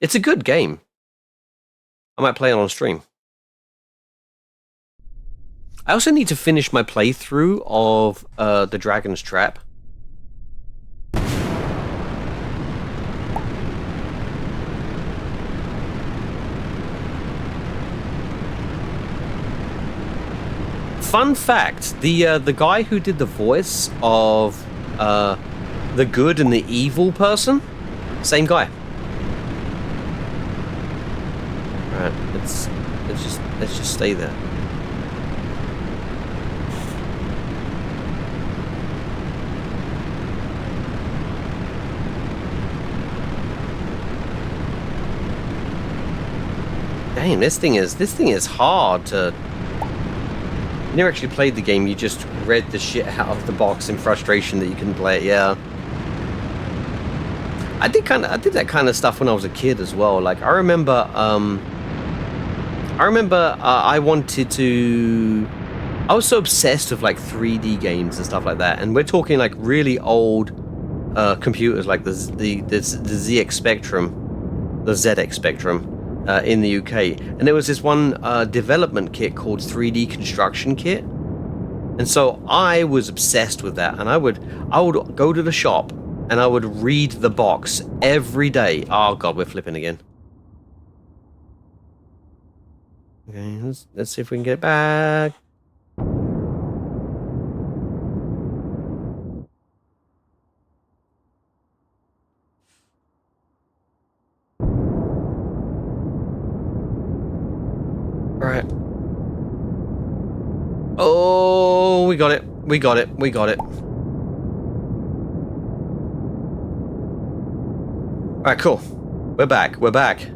It's a good game. I might play it on stream. I also need to finish my playthrough of The Dragon's Trap. Fun fact, the guy who did the voice of the good and the evil person, same guy. Alright, let's just stay there. Damn, this thing is hard to. You never actually played the game, you just read the shit out of the box in frustration that you couldn't play it, yeah. I did that kind of stuff when I was a kid as well. Like, I remember I remember I wanted to. I was so obsessed with like 3D games and stuff like that, and we're talking like really old computers, like the ZX Spectrum, the ZX Spectrum in the UK, and there was this one development kit called 3D Construction Kit, and so I was obsessed with that, and I would go to the shop and I would read the box every day. Oh god, we're flipping again. Okay, let's see if we can get it back. Alright. Oh, we got it. We got it. We got it. Alright, cool. We're back. We're back.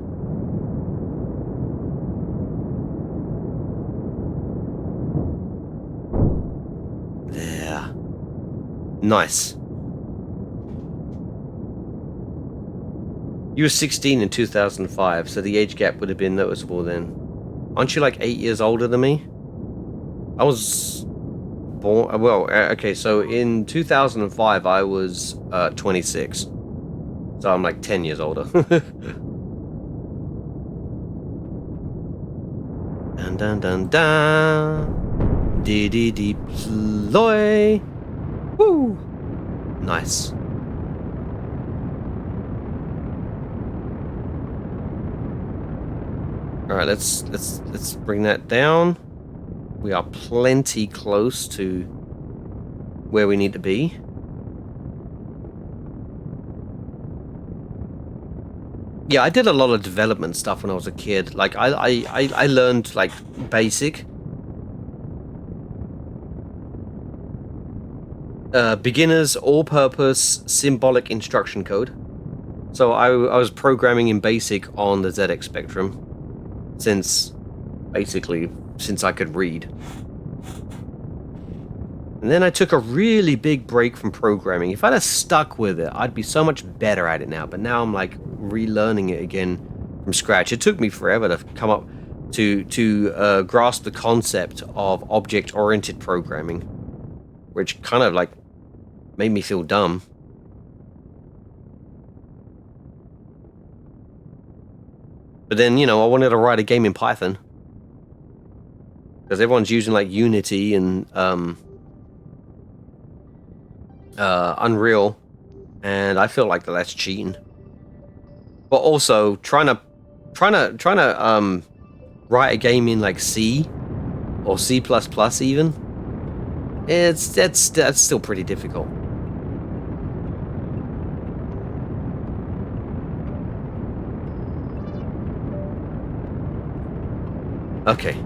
There. Nice. You were 16 in 2005, so the age gap would have been noticeable then. Aren't you like 8 years older than me? I was born... Well, okay, so in 2005, I was 26. So I'm like 10 years older. Dun dun dun dun. Deploy. Woo! Nice. All right, let's bring that down. We are plenty close to where we need to be. Yeah, I did a lot of development stuff when I was a kid. Like I learned like basic beginners all-purpose symbolic instruction code. So I was programming in BASIC on the ZX Spectrum since I could read. And then I took a really big break from programming. If I'd have stuck with it, I'd be so much better at it now. But now I'm like relearning it again from scratch. It took me forever to come up to grasp the concept of object-oriented programming, which kind of like made me feel dumb. But then, you know, I wanted to write a game in Python. Because everyone's using like Unity and Unreal, and I feel like that's cheating. But also trying to write a game in like C or C++ even, that's still pretty difficult. Okay.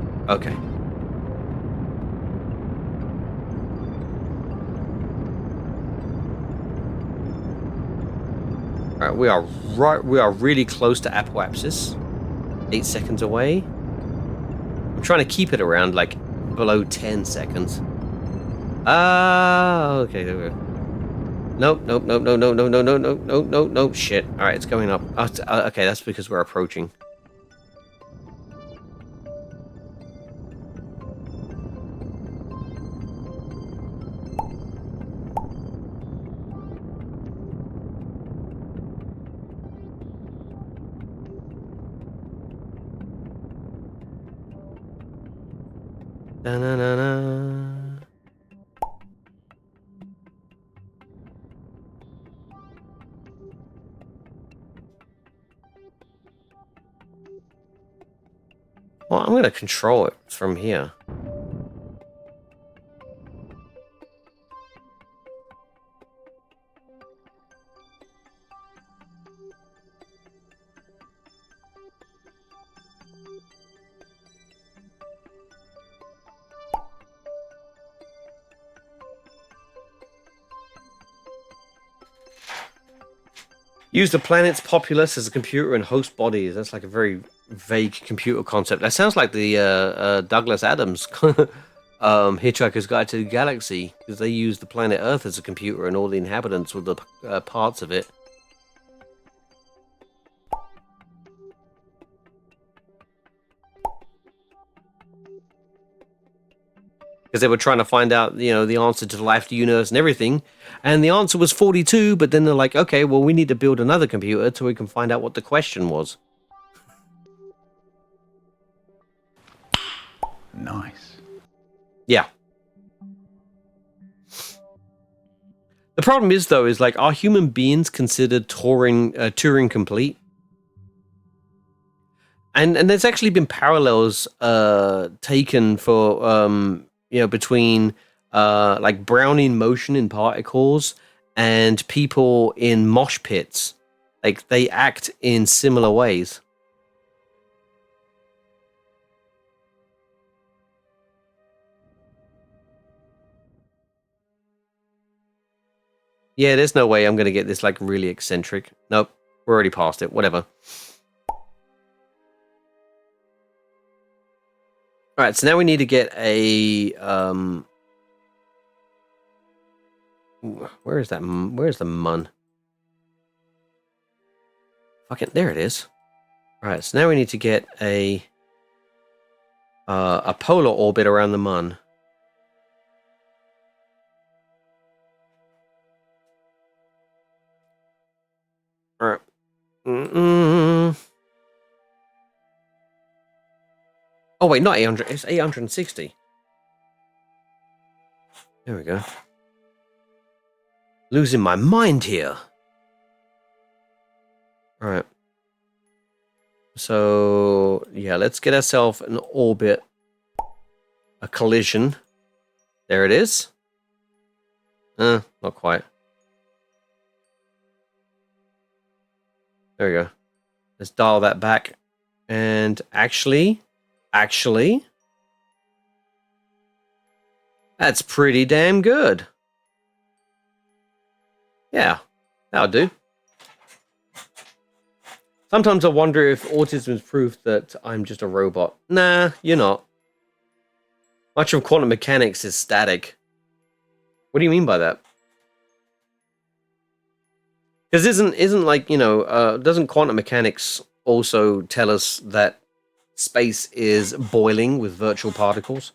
Alright, we are really close to apoapsis. 8 seconds away. I'm trying to keep it around like below 10 seconds. Okay, there we go. Nope, shit. Alright, it's going up. Okay, that's because we're approaching. Da-na-na-na. Well, I'm going to control it from here. Use the planet's populace as a computer and host bodies. That's like a very vague computer concept. That sounds like the Douglas Adams Hitchhiker's Guide to the Galaxy, because they use the planet Earth as a computer and all the inhabitants with the parts of it. because they were trying to find out, you know, the answer to the life of the universe and everything. And the answer was 42, but then they're like, okay, well, we need to build another computer so we can find out what the question was. Nice. Yeah. The problem is, though, is like, are human beings considered Turing complete? And there's actually been parallels taken for you know, between like Brownian motion in particles and people in mosh pits. Like, they act in similar ways. Yeah, there's no way I'm gonna get this like really eccentric. Nope, we're already past it. Whatever. All right, so now we need to get a where is that? Where's the mun? Fucking there it is. All right, so now we need to get a polar orbit around the mun. All right. Oh wait, not 800. It's 860. There we go. Losing my mind here. All right. So yeah, let's get ourselves an orbit, a collision. There it is. Not quite. There we go. Let's dial that back. And actually, that's pretty damn good. Yeah, that'll do. Sometimes I wonder if autism is proof that I'm just a robot. Nah, you're not. Much of quantum mechanics is static. What do you mean by that? Because isn't like, you know, doesn't quantum mechanics also tell us that space is boiling with virtual particles?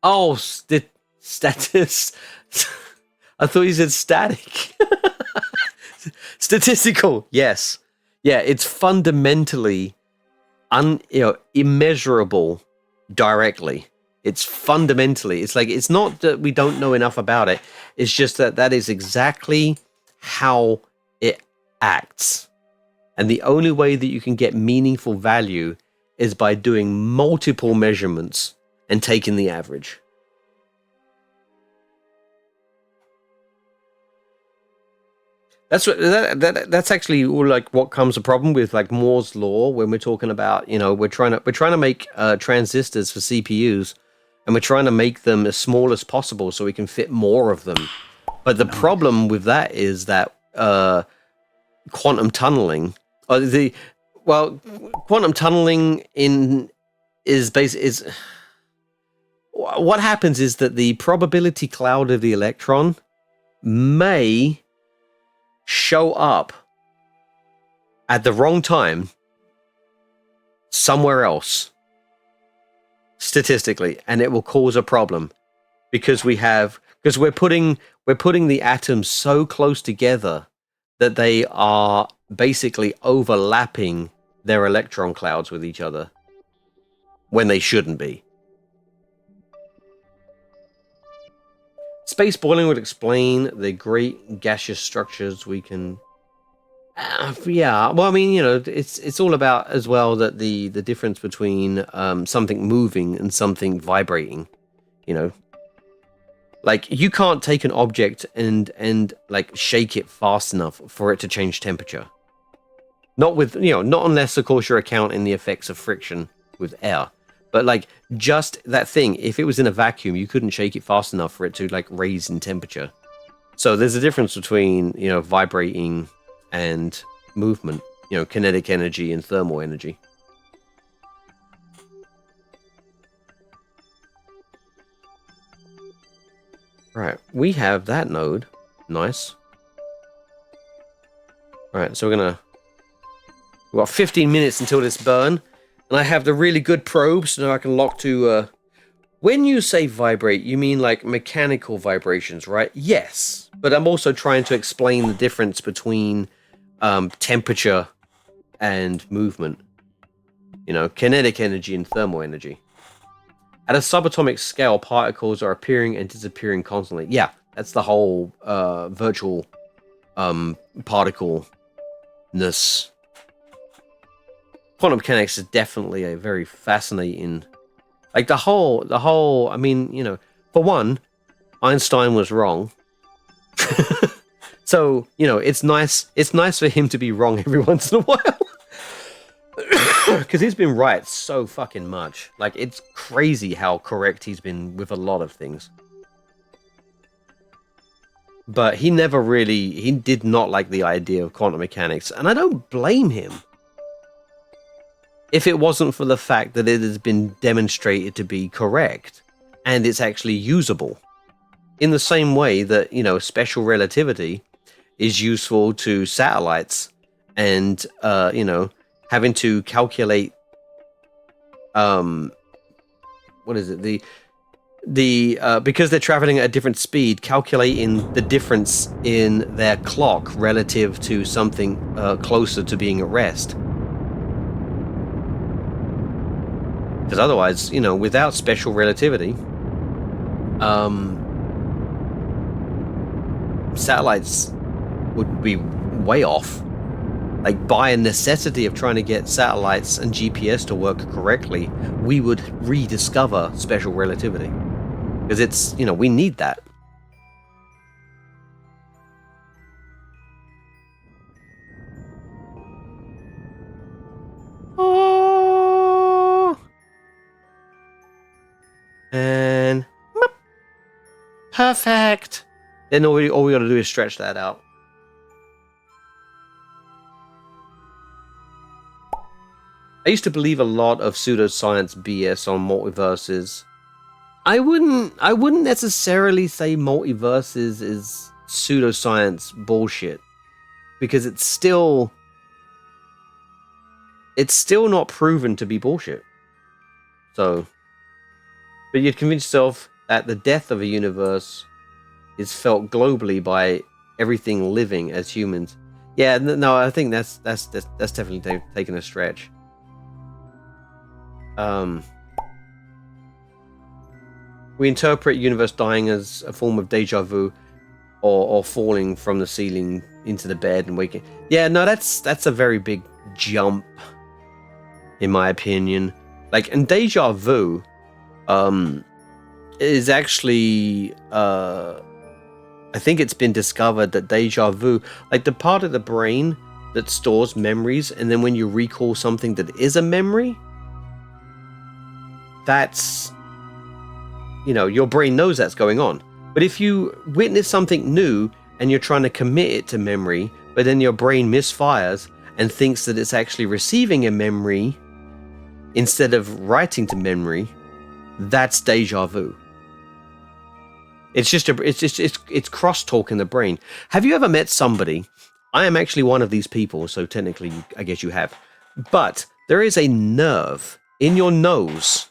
Oh, status. I thought you said static. Statistical, yes. Yeah, it's fundamentally immeasurable directly. It's fundamentally, it's like, it's not that we don't know enough about it. It's just that that is exactly how it acts. And the only way that you can get meaningful value is by doing multiple measurements and taking the average. That's what that's actually like what comes a problem with like Moore's law when we're talking about, you know, we're trying to make transistors for CPUs, and we're trying to make them as small as possible so we can fit more of them. But the problem with that is that quantum tunneling, quantum tunneling is what happens is that the probability cloud of the electron may show up at the wrong time somewhere else statistically, and it will cause a problem because we're putting the atoms so close together that they are basically overlapping their electron clouds with each other when they shouldn't be. Space boiling would explain the great gaseous structures we can. Yeah, well, I mean, you know, it's all about as well that the difference between something moving and something vibrating. You know, like you can't take an object and like shake it fast enough for it to change temperature. Not unless of course you're accounting the effects of friction with air. But like just that thing, if it was in a vacuum, you couldn't shake it fast enough for it to like raise in temperature. So there's a difference between, you know, vibrating and movement, you know, kinetic energy and thermal energy. Right, we have that node. Nice. All right, so we're gonna We've got 15 minutes until this burn, and I have the really good probe, so now I can lock to. When you say vibrate, you mean like mechanical vibrations, right? Yes, but I'm also trying to explain the difference between temperature and movement. You know, kinetic energy and thermal energy. At a subatomic scale, particles are appearing and disappearing constantly. Yeah, that's the whole virtual particle-ness. Quantum mechanics is definitely a very fascinating... Like, the whole... I mean, you know, for one, Einstein was wrong. So, you know, it's nice for him to be wrong every once in a while. Because he's been right so fucking much. Like, it's crazy how correct he's been with a lot of things. But he did not like the idea of quantum mechanics, and I don't blame him. If it wasn't for the fact that it has been demonstrated to be correct, and it's actually usable. In the same way that, you know, special relativity is useful to satellites, and, you know, having to calculate, what is it? Because they're traveling at a different speed, calculating the difference in their clock relative to something closer to being at rest. Because otherwise, you know, without special relativity, satellites would be way off. Like, by a necessity of trying to get satellites and GPS to work correctly, we would rediscover special relativity. Because it's, you know, we need that. Oh. And... perfect! Then all we gotta do is stretch that out. I used to believe a lot of pseudoscience BS on multiverses. I wouldn't necessarily say multiverses is pseudoscience bullshit, because it's still not proven to be bullshit. So, but you'd convince yourself that the death of a universe is felt globally by everything living as humans. Yeah, no, I think that's definitely taking a stretch. We interpret universe dying as a form of deja vu, or falling from the ceiling into the bed and waking. Yeah, no, that's a very big jump, in my opinion. Like, and deja vu, is actually, I think it's been discovered that deja vu, like the part of the brain that stores memories, and then when you recall something that is a memory, that's, you know, your brain knows that's going on. But if you witness something new and you're trying to commit it to memory, but then your brain misfires and thinks that it's actually receiving a memory instead of writing to memory, that's deja vu. It's just it's crosstalk in the brain. Have you ever met somebody? I am actually one of these people, so technically I guess you have. But there is a nerve in your nose,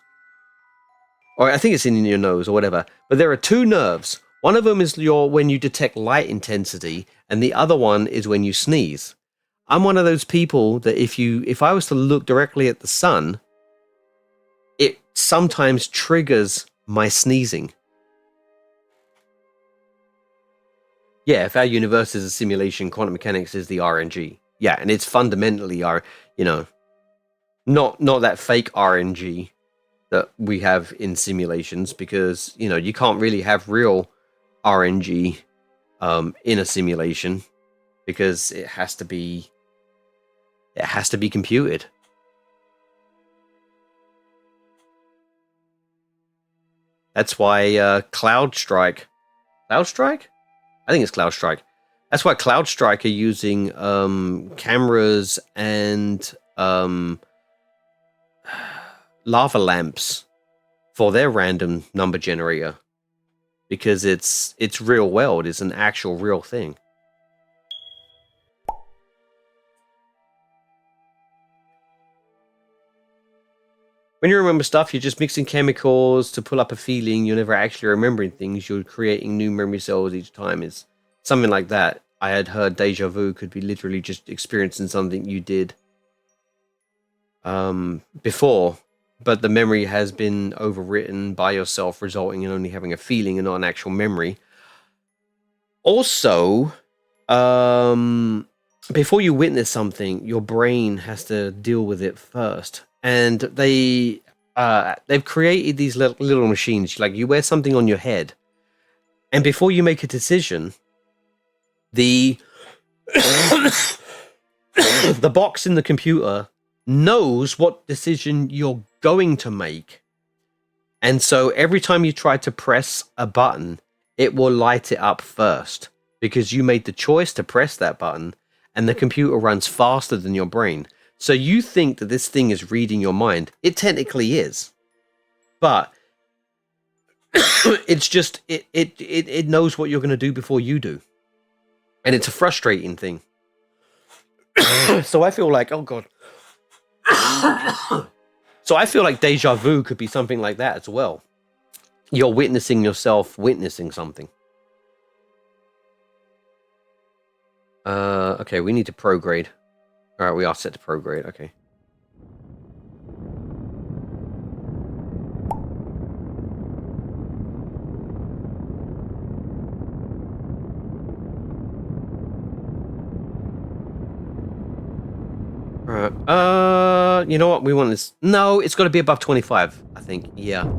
or I think it's in your nose or whatever, but there are two nerves. One of them is when you detect light intensity, and the other one is when you sneeze. I'm one of those people that if I was to look directly at the sun, it sometimes triggers my sneezing. Yeah, if our universe is a simulation, quantum mechanics is the RNG. Yeah, and it's fundamentally not that fake RNG that we have in simulations, because, you know, you can't really have real RNG in a simulation, because it has to be computed. That's why Cloud Strike, I think it's Cloud Strike. That's why Cloud Strike are using cameras and lava lamps for their random number generator, because it's real world. It's an actual real thing. when you remember stuff, you're just mixing chemicals to pull up a feeling. You're never actually remembering things. You're creating new memory cells each time. It's something like that. I had heard deja vu could be literally just experiencing something you did before, but the memory has been overwritten by yourself, resulting in only having a feeling and not an actual memory. Also, before you witness something, your brain has to deal with it first. And they've created these little machines. Like, you wear something on your head, and before you make a decision, the the box in the computer knows what decision you're going to make. And so every time you try to press a button, it will light it up first, because you made the choice to press that button, and the computer runs faster than your brain. So you think that this thing is reading your mind. It technically is. But it's just, it knows what you're going to do before you do. And it's a frustrating thing. So I feel like, oh God. So I feel like deja vu could be something like that as well. You're witnessing yourself witnessing something. Okay, we need to prograde. All right, we are set to prograde. Okay. All right. You know what? We want this. No, it's got to be above 25, I think. Yeah.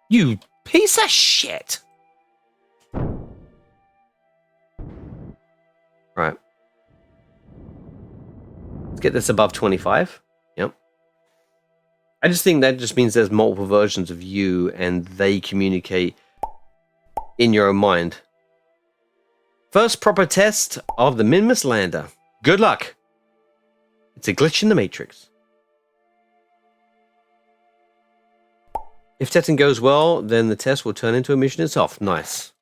You piece of shit. Right. Let's get this above 25. Yep. I just think that just means there's multiple versions of you and they communicate in your own mind. First proper test of the Minmus lander. Good luck. It's a glitch in the Matrix. If testing goes well, then the test will turn into a mission itself. Nice.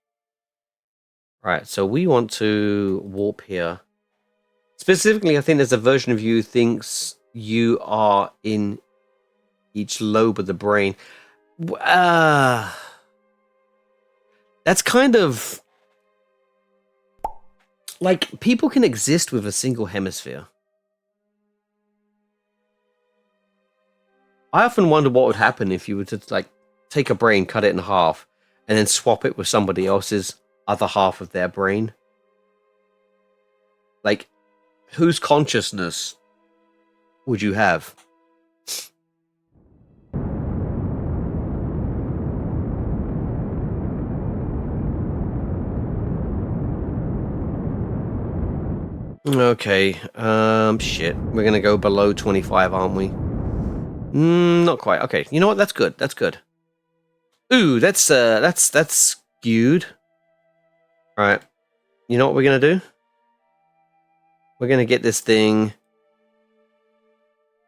Right, so we want to warp here. Specifically, I think there's a version of you thinks you are in each lobe of the brain. That's kind of like, people can exist with a single hemisphere. I often wonder what would happen if you were to like take a brain, cut it in half, and then swap it with somebody else's other half of their brain. Like, whose consciousness would you have? Okay, shit. We're gonna go below 25, aren't we? Not quite. Okay, you know what? That's good. That's good. Ooh, that's skewed. All right. You know what we're gonna do? We're gonna get this thing.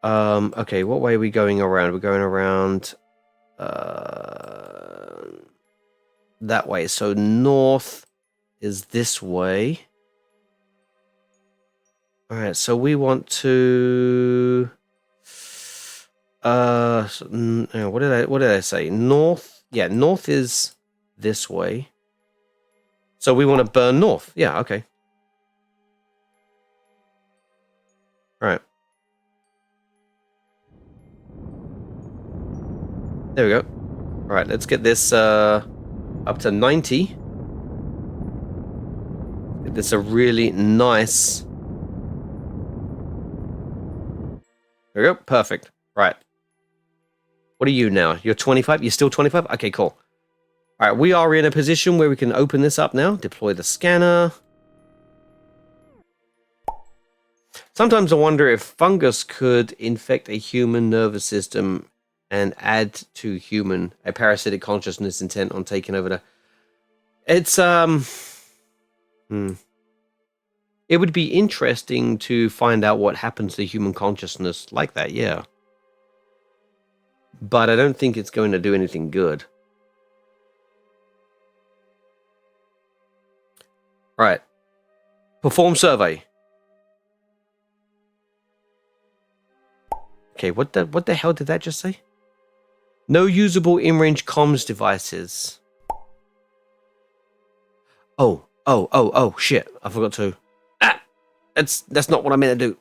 Okay, what way are we going around? We're going around that way. So north is this way. All right, so we want to what did I say? North. Yeah, north is this way. So we want to burn north. Yeah, okay. All right. There we go. All right, let's get this up to 90. Get this a really nice. There we go. Perfect. Right. What are you now? You're 25? You're still 25? Okay, cool. All right, we are in a position where we can open this up now. Deploy the scanner. Sometimes I wonder if fungus could infect a human nervous system and add to human a parasitic consciousness intent on taking over the... It's, It would be interesting to find out what happens to human consciousness like that, yeah. But I don't think it's going to do anything good. Right. Perform survey. Okay, what the hell did that just say? No usable in-range comms devices. Oh, shit. I forgot to. Ah! That's not what I meant to do.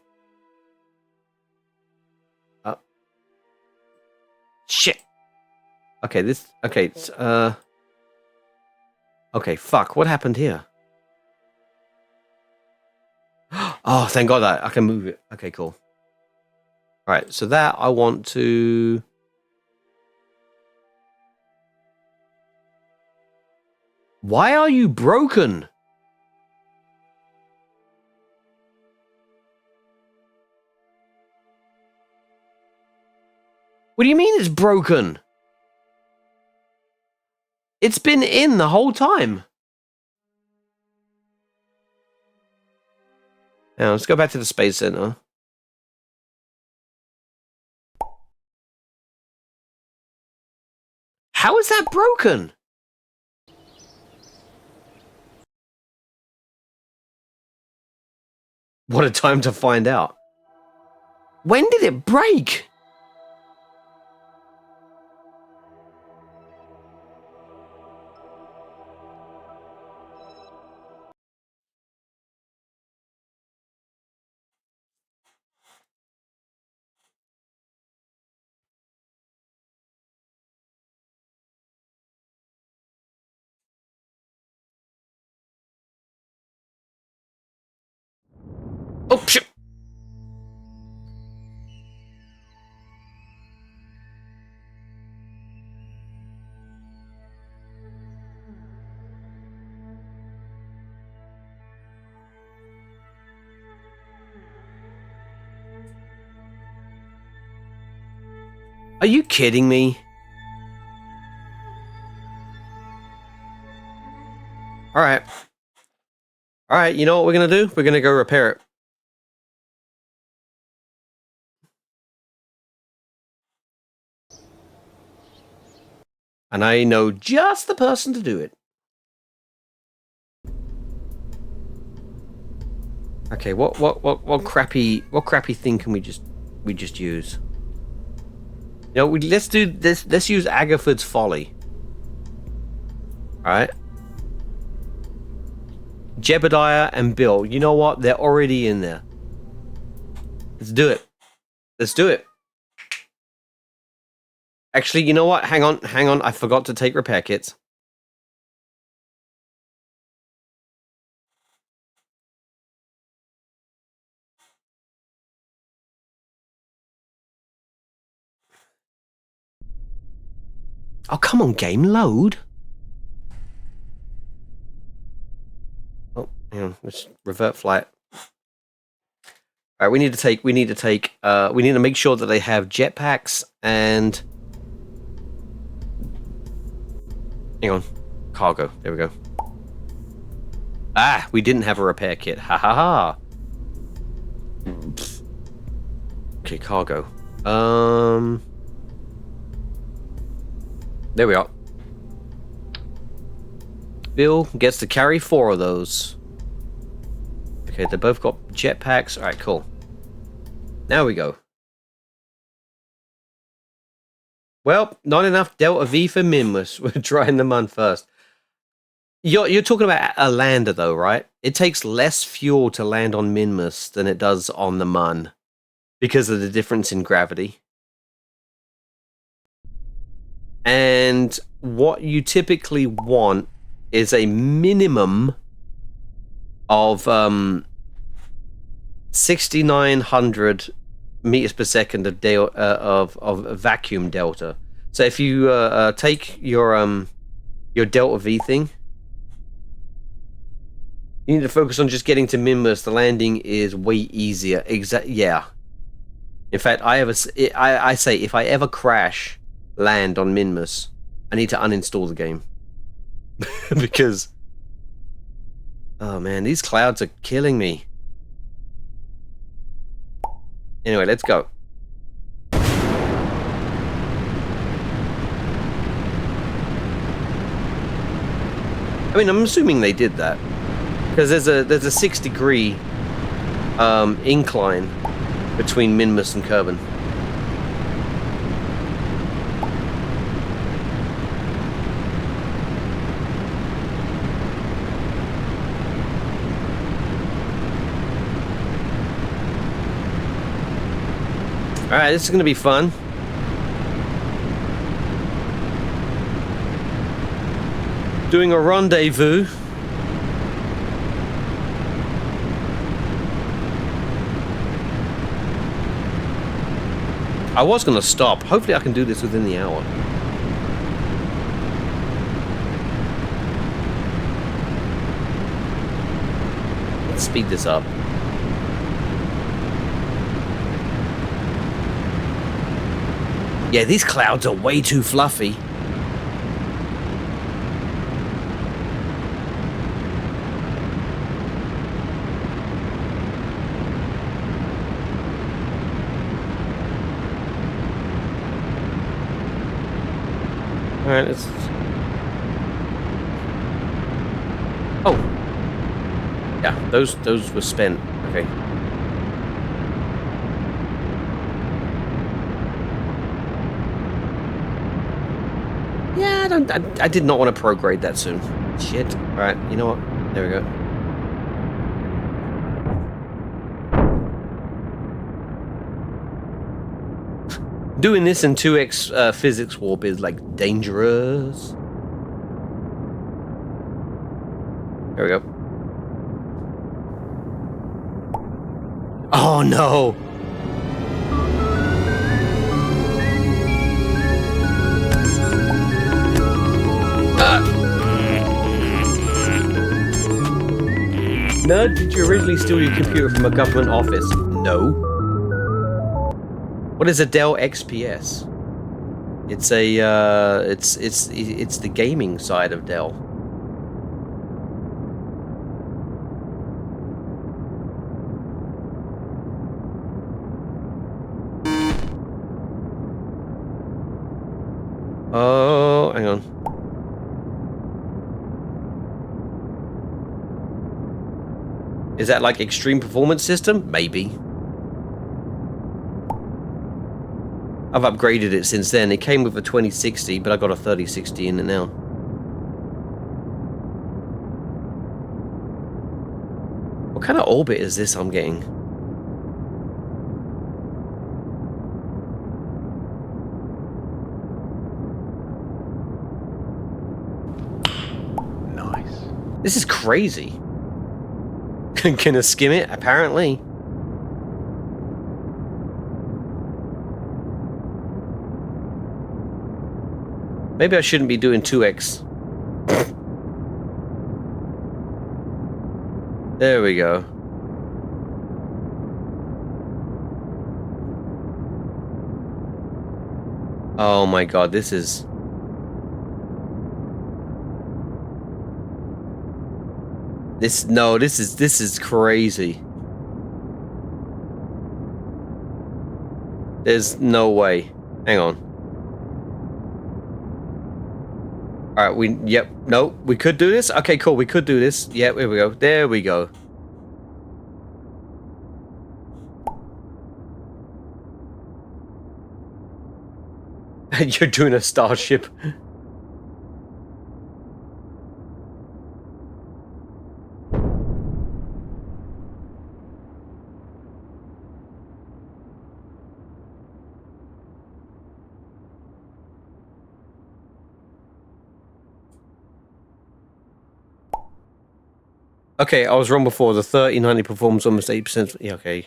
Shit. Okay, okay, fuck. What happened here? Oh, thank God that I can move it. Okay, cool. All right, so that I want to... Why are you broken? What do you mean it's broken? It's been in the whole time. Now, let's go back to the Space Center. How is that broken? What a time to find out. When did it break? Oh, shit. Are you kidding me? All right. All right, you know what we're going to do? We're going to go repair it. And I know just the person to do it. Okay, what crappy thing can we just use? You know, let's do this. Let's use Agatha's Folly. All right. Jebediah and Bill. You know what? They're already in there. Let's do it. Let's do it. Actually, you know what? Hang on. I forgot to take repair kits. Oh, come on, game, load. Oh, hang on, let's revert flight. All right, we need to make sure that they have jetpacks and... Hang on, cargo, there we go. Ah, we didn't have a repair kit, ha ha ha. Okay, cargo. There we are. Bill gets to carry 4 of those. Okay, they both got jetpacks. Alright, cool. Now we go. Well, not enough Delta V for Minmus. We're trying them on first. You're talking about a lander though, right? It takes less fuel to land on Minmus than it does on the Mun. Because of the difference in gravity. And what you typically want is a minimum of 6,900 meters per second of vacuum delta. So if you take your delta V thing, you need to focus on just getting to Minmus. The landing is way easier. Yeah. In fact, I say if I ever crash land on Minmus, I need to uninstall the game. Because oh man, these clouds are killing me. Anyway, let's go. I mean, I'm assuming they did that because there's a 6-degree incline between Minmus and Kerbin. Alright, this is gonna be fun. Doing a rendezvous. I was gonna stop. Hopefully I can do this within the hour. Let's speed this up. Yeah, these clouds are way too fluffy. All right, let's. Oh, yeah, those were spent. Okay. Yeah, I did not want to prograde that soon. Shit. All right, you know what? There we go. Doing this in 2x physics warp is like dangerous. There we go. Oh no! Nerd, did you originally steal your computer from a government office? No. What is a Dell XPS? It's a it's the gaming side of Dell. Oh, hang on. Is that like extreme performance system? Maybe. I've upgraded it since then. It came with a 2060, but I got a 3060 in it now. What kind of orbit is this I'm getting? Nice. This is crazy. Can I skim it? Apparently. Maybe I shouldn't be doing 2x. There we go. Oh my god, this is... This is crazy. There's no way. Hang on. Alright, we could do this? Okay, cool, we could do this. Yep, here we go. There we go. You're doing a starship. Okay, I was wrong before. The 3090 performs almost 8%. Yeah, okay.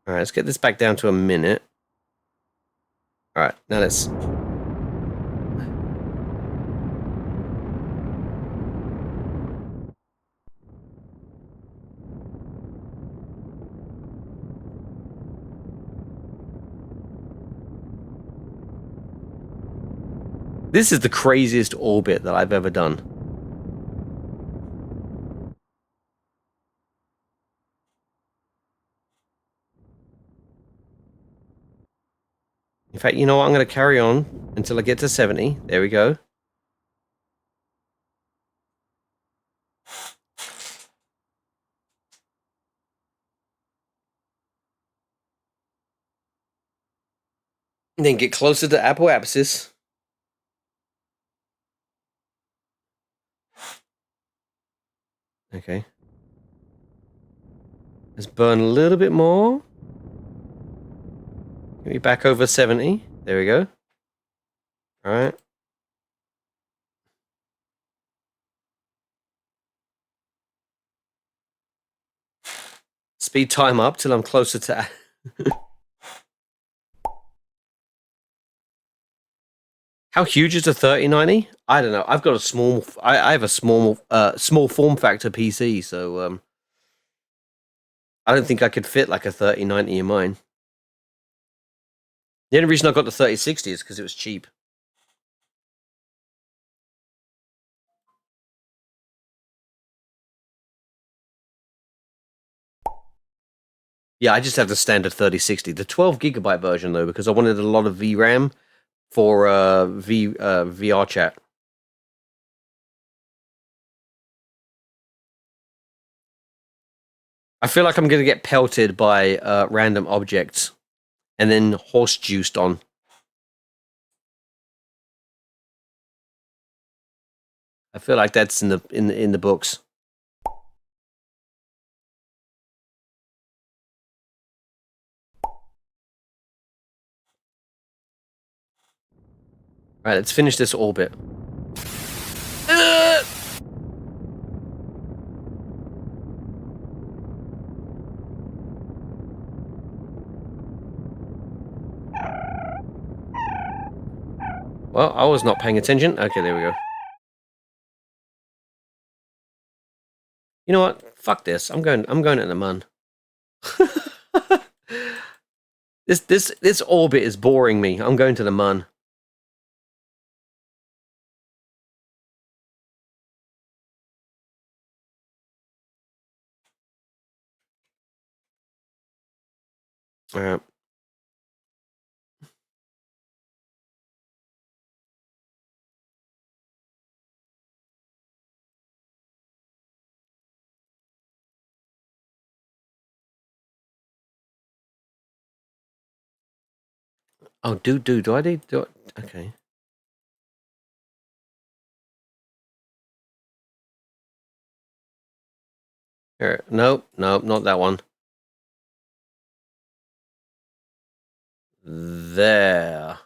Alright, let's get this back down to a minute. Alright, now let's... This is the craziest orbit that I've ever done. In fact, you know what? I'm going to carry on until I get to 70. There we go. And then get closer to apoapsis. Okay. Let's burn a little bit more. Get me back over 70. There we go. All right. Speed time up till I'm closer to... How huge is a 3090? I don't know. I've got a small... I have a small form factor PC, so... I don't think I could fit like a 3090 in mine. The only reason I got the 3060 is because it was cheap. Yeah, I just have the standard 3060. The 12 gigabyte version, though, because I wanted a lot of VRAM for VR chat. I feel like I'm going to get pelted by random objects and then horse juiced on. I feel like that's in the books. All right, let's finish this orbit. Well, I was not paying attention. Okay, there we go. You know what? Fuck this. I'm going in the mun. This orbit is boring me. I'm going to the mun. All right. Oh, do I need do? Okay. Here, nope, not that one. There.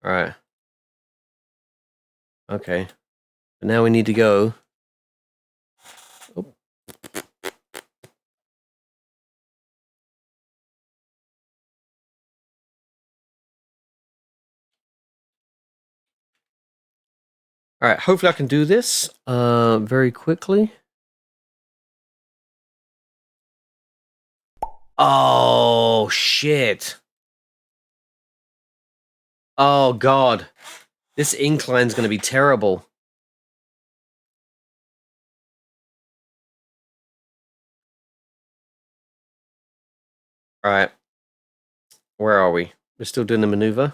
All right. Okay. But now we need to go. Oh. All right. Hopefully, I can do this very quickly. Oh shit! Oh god, this incline's going to be terrible. All right. Where are we? We're still doing the maneuver.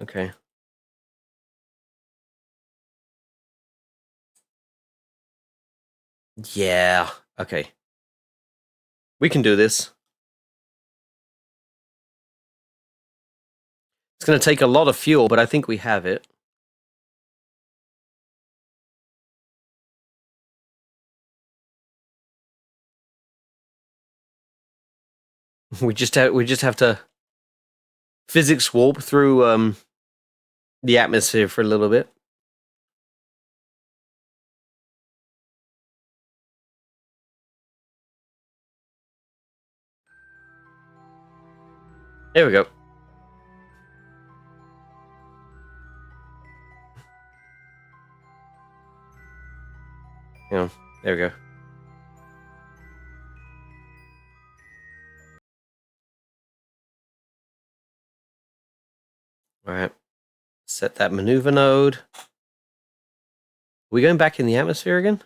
Okay. Yeah. Okay. We can do this. It's going to take a lot of fuel, but I think we have it. We just have to physics warp through the atmosphere for a little bit. There we go. Yeah, there we go. All right. Set that maneuver node. Are we going back in the atmosphere again?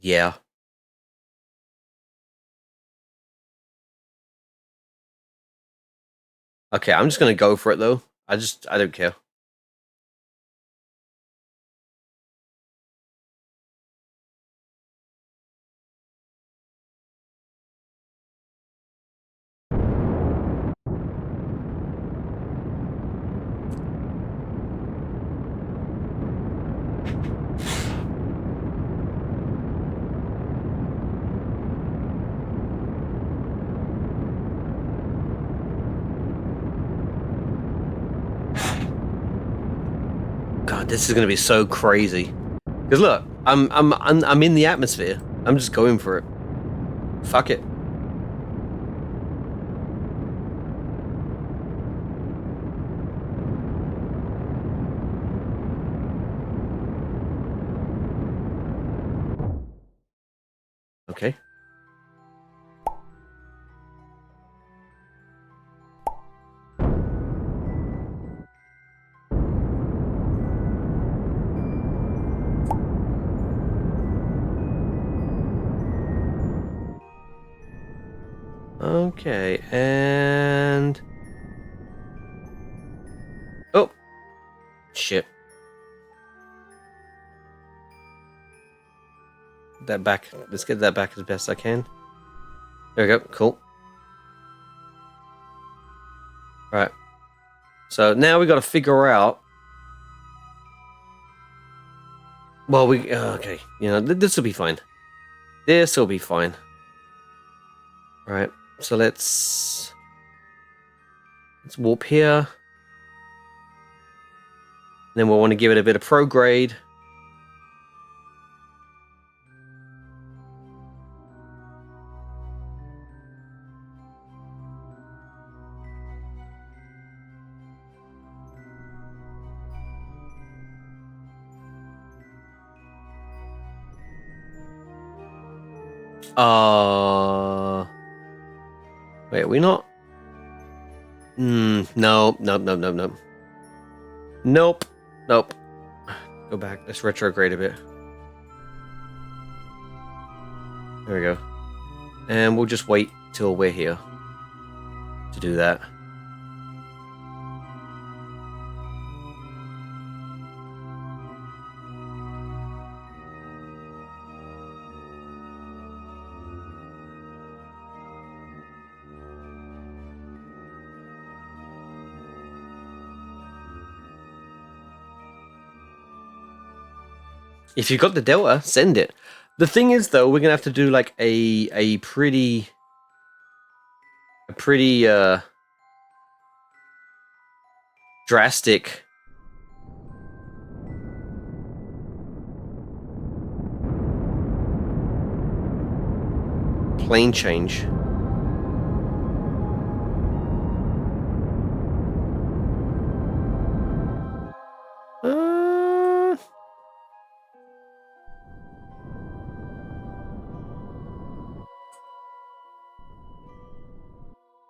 Yeah. Okay, I'm just going to go for it, though. I don't care. This is gonna be so crazy. Cause look, I'm in the atmosphere. I'm just going for it. Fuck it. Okay. Okay, and... Oh! Shit. That back. Let's get that back as best I can. There we go. Cool. Right. So now we got to figure out... Well, we... okay. You know, this will be fine. This will be fine. Right. So let's warp here. Then we'll want to give it a bit of prograde. Wait, are we not? No, nope. Nope. Nope. Go back. Let's retrograde a bit. There we go. And we'll just wait till we're here to do that. If you got the Delta, send it. The thing is, though, we're gonna have to do like a pretty drastic plane change.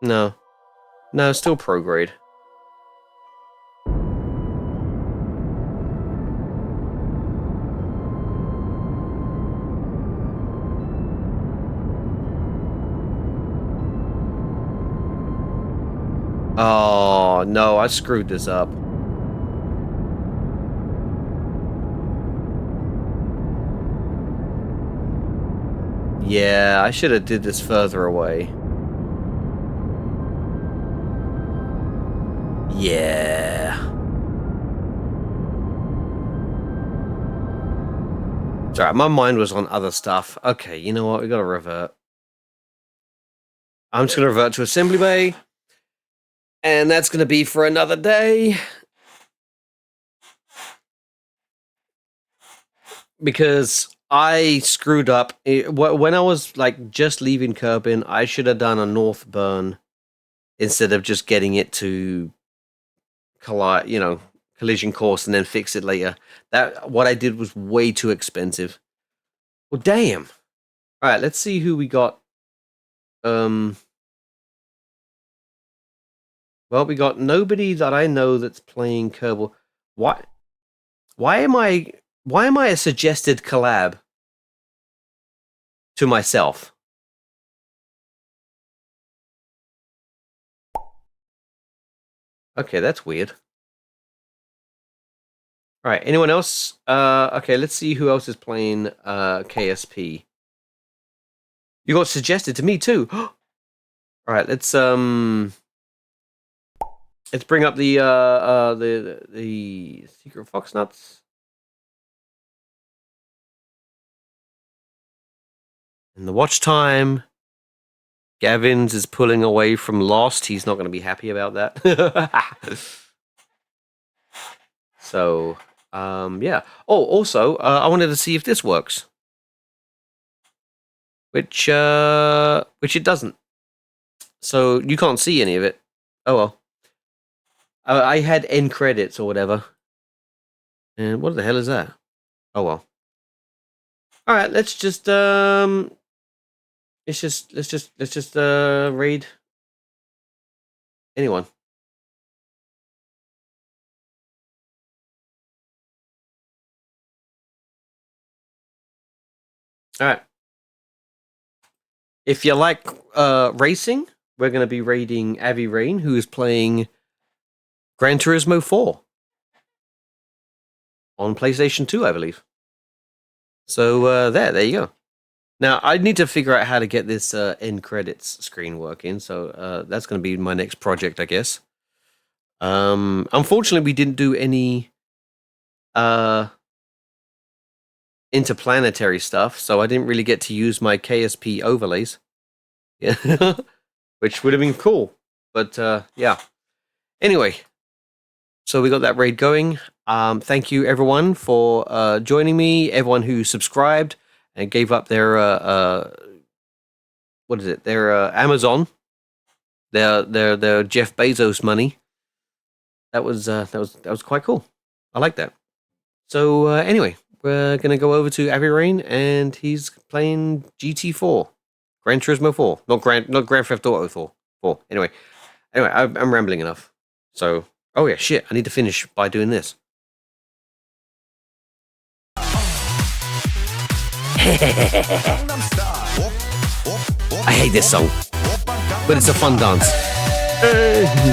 No. No, still prograde. Oh, no, I screwed this up. Yeah, I should have did this further away. Yeah. Sorry, my mind was on other stuff. Okay, you know what? We gotta revert. I'm just gonna revert to assembly bay. And that's gonna be for another day. Because I screwed up. When I was like just leaving Kerbin, I should have done a north burn instead of just getting it to collision course and then fix it later. What I did was way too expensive. Well, damn. All right, let's see who we got. Well, we got nobody that I know that's playing Kerbal. Why am I a suggested collab to myself? Okay, that's weird. All right, anyone else? Okay, let's see who else is playing KSP. You got suggested to me too. All right, let's bring up the secret fox nuts. And the watch time. Gavin's is pulling away from Lost. He's not going to be happy about that. So, Yeah. Oh, also, I wanted to see if this works. Which it doesn't. So you can't see any of it. Oh well. I had end credits or whatever. And what the hell is that? Oh well. All right, let's just raid anyone. All right. If you like racing, we're going to be raiding Avi Rain, who is playing Gran Turismo 4 on PlayStation 2, I believe. So there you go. Now I need to figure out how to get this end credits screen working. So that's going to be my next project, I guess. Unfortunately, we didn't do any interplanetary stuff, so I didn't really get to use my KSP overlays. Yeah, which would have been cool. But yeah. Anyway, so we got that raid going. Thank you everyone for joining me. Everyone who subscribed and gave up their what is it? Their Amazon, their Jeff Bezos money. That was quite cool. I like that. So anyway, we're gonna go over to Avi Rain, and he's playing GT4, Gran Turismo 4, not Grand Theft Auto 4. Anyway, I'm rambling enough. So, oh yeah, shit, I need to finish by doing this. I hate this song, but it's a fun dance.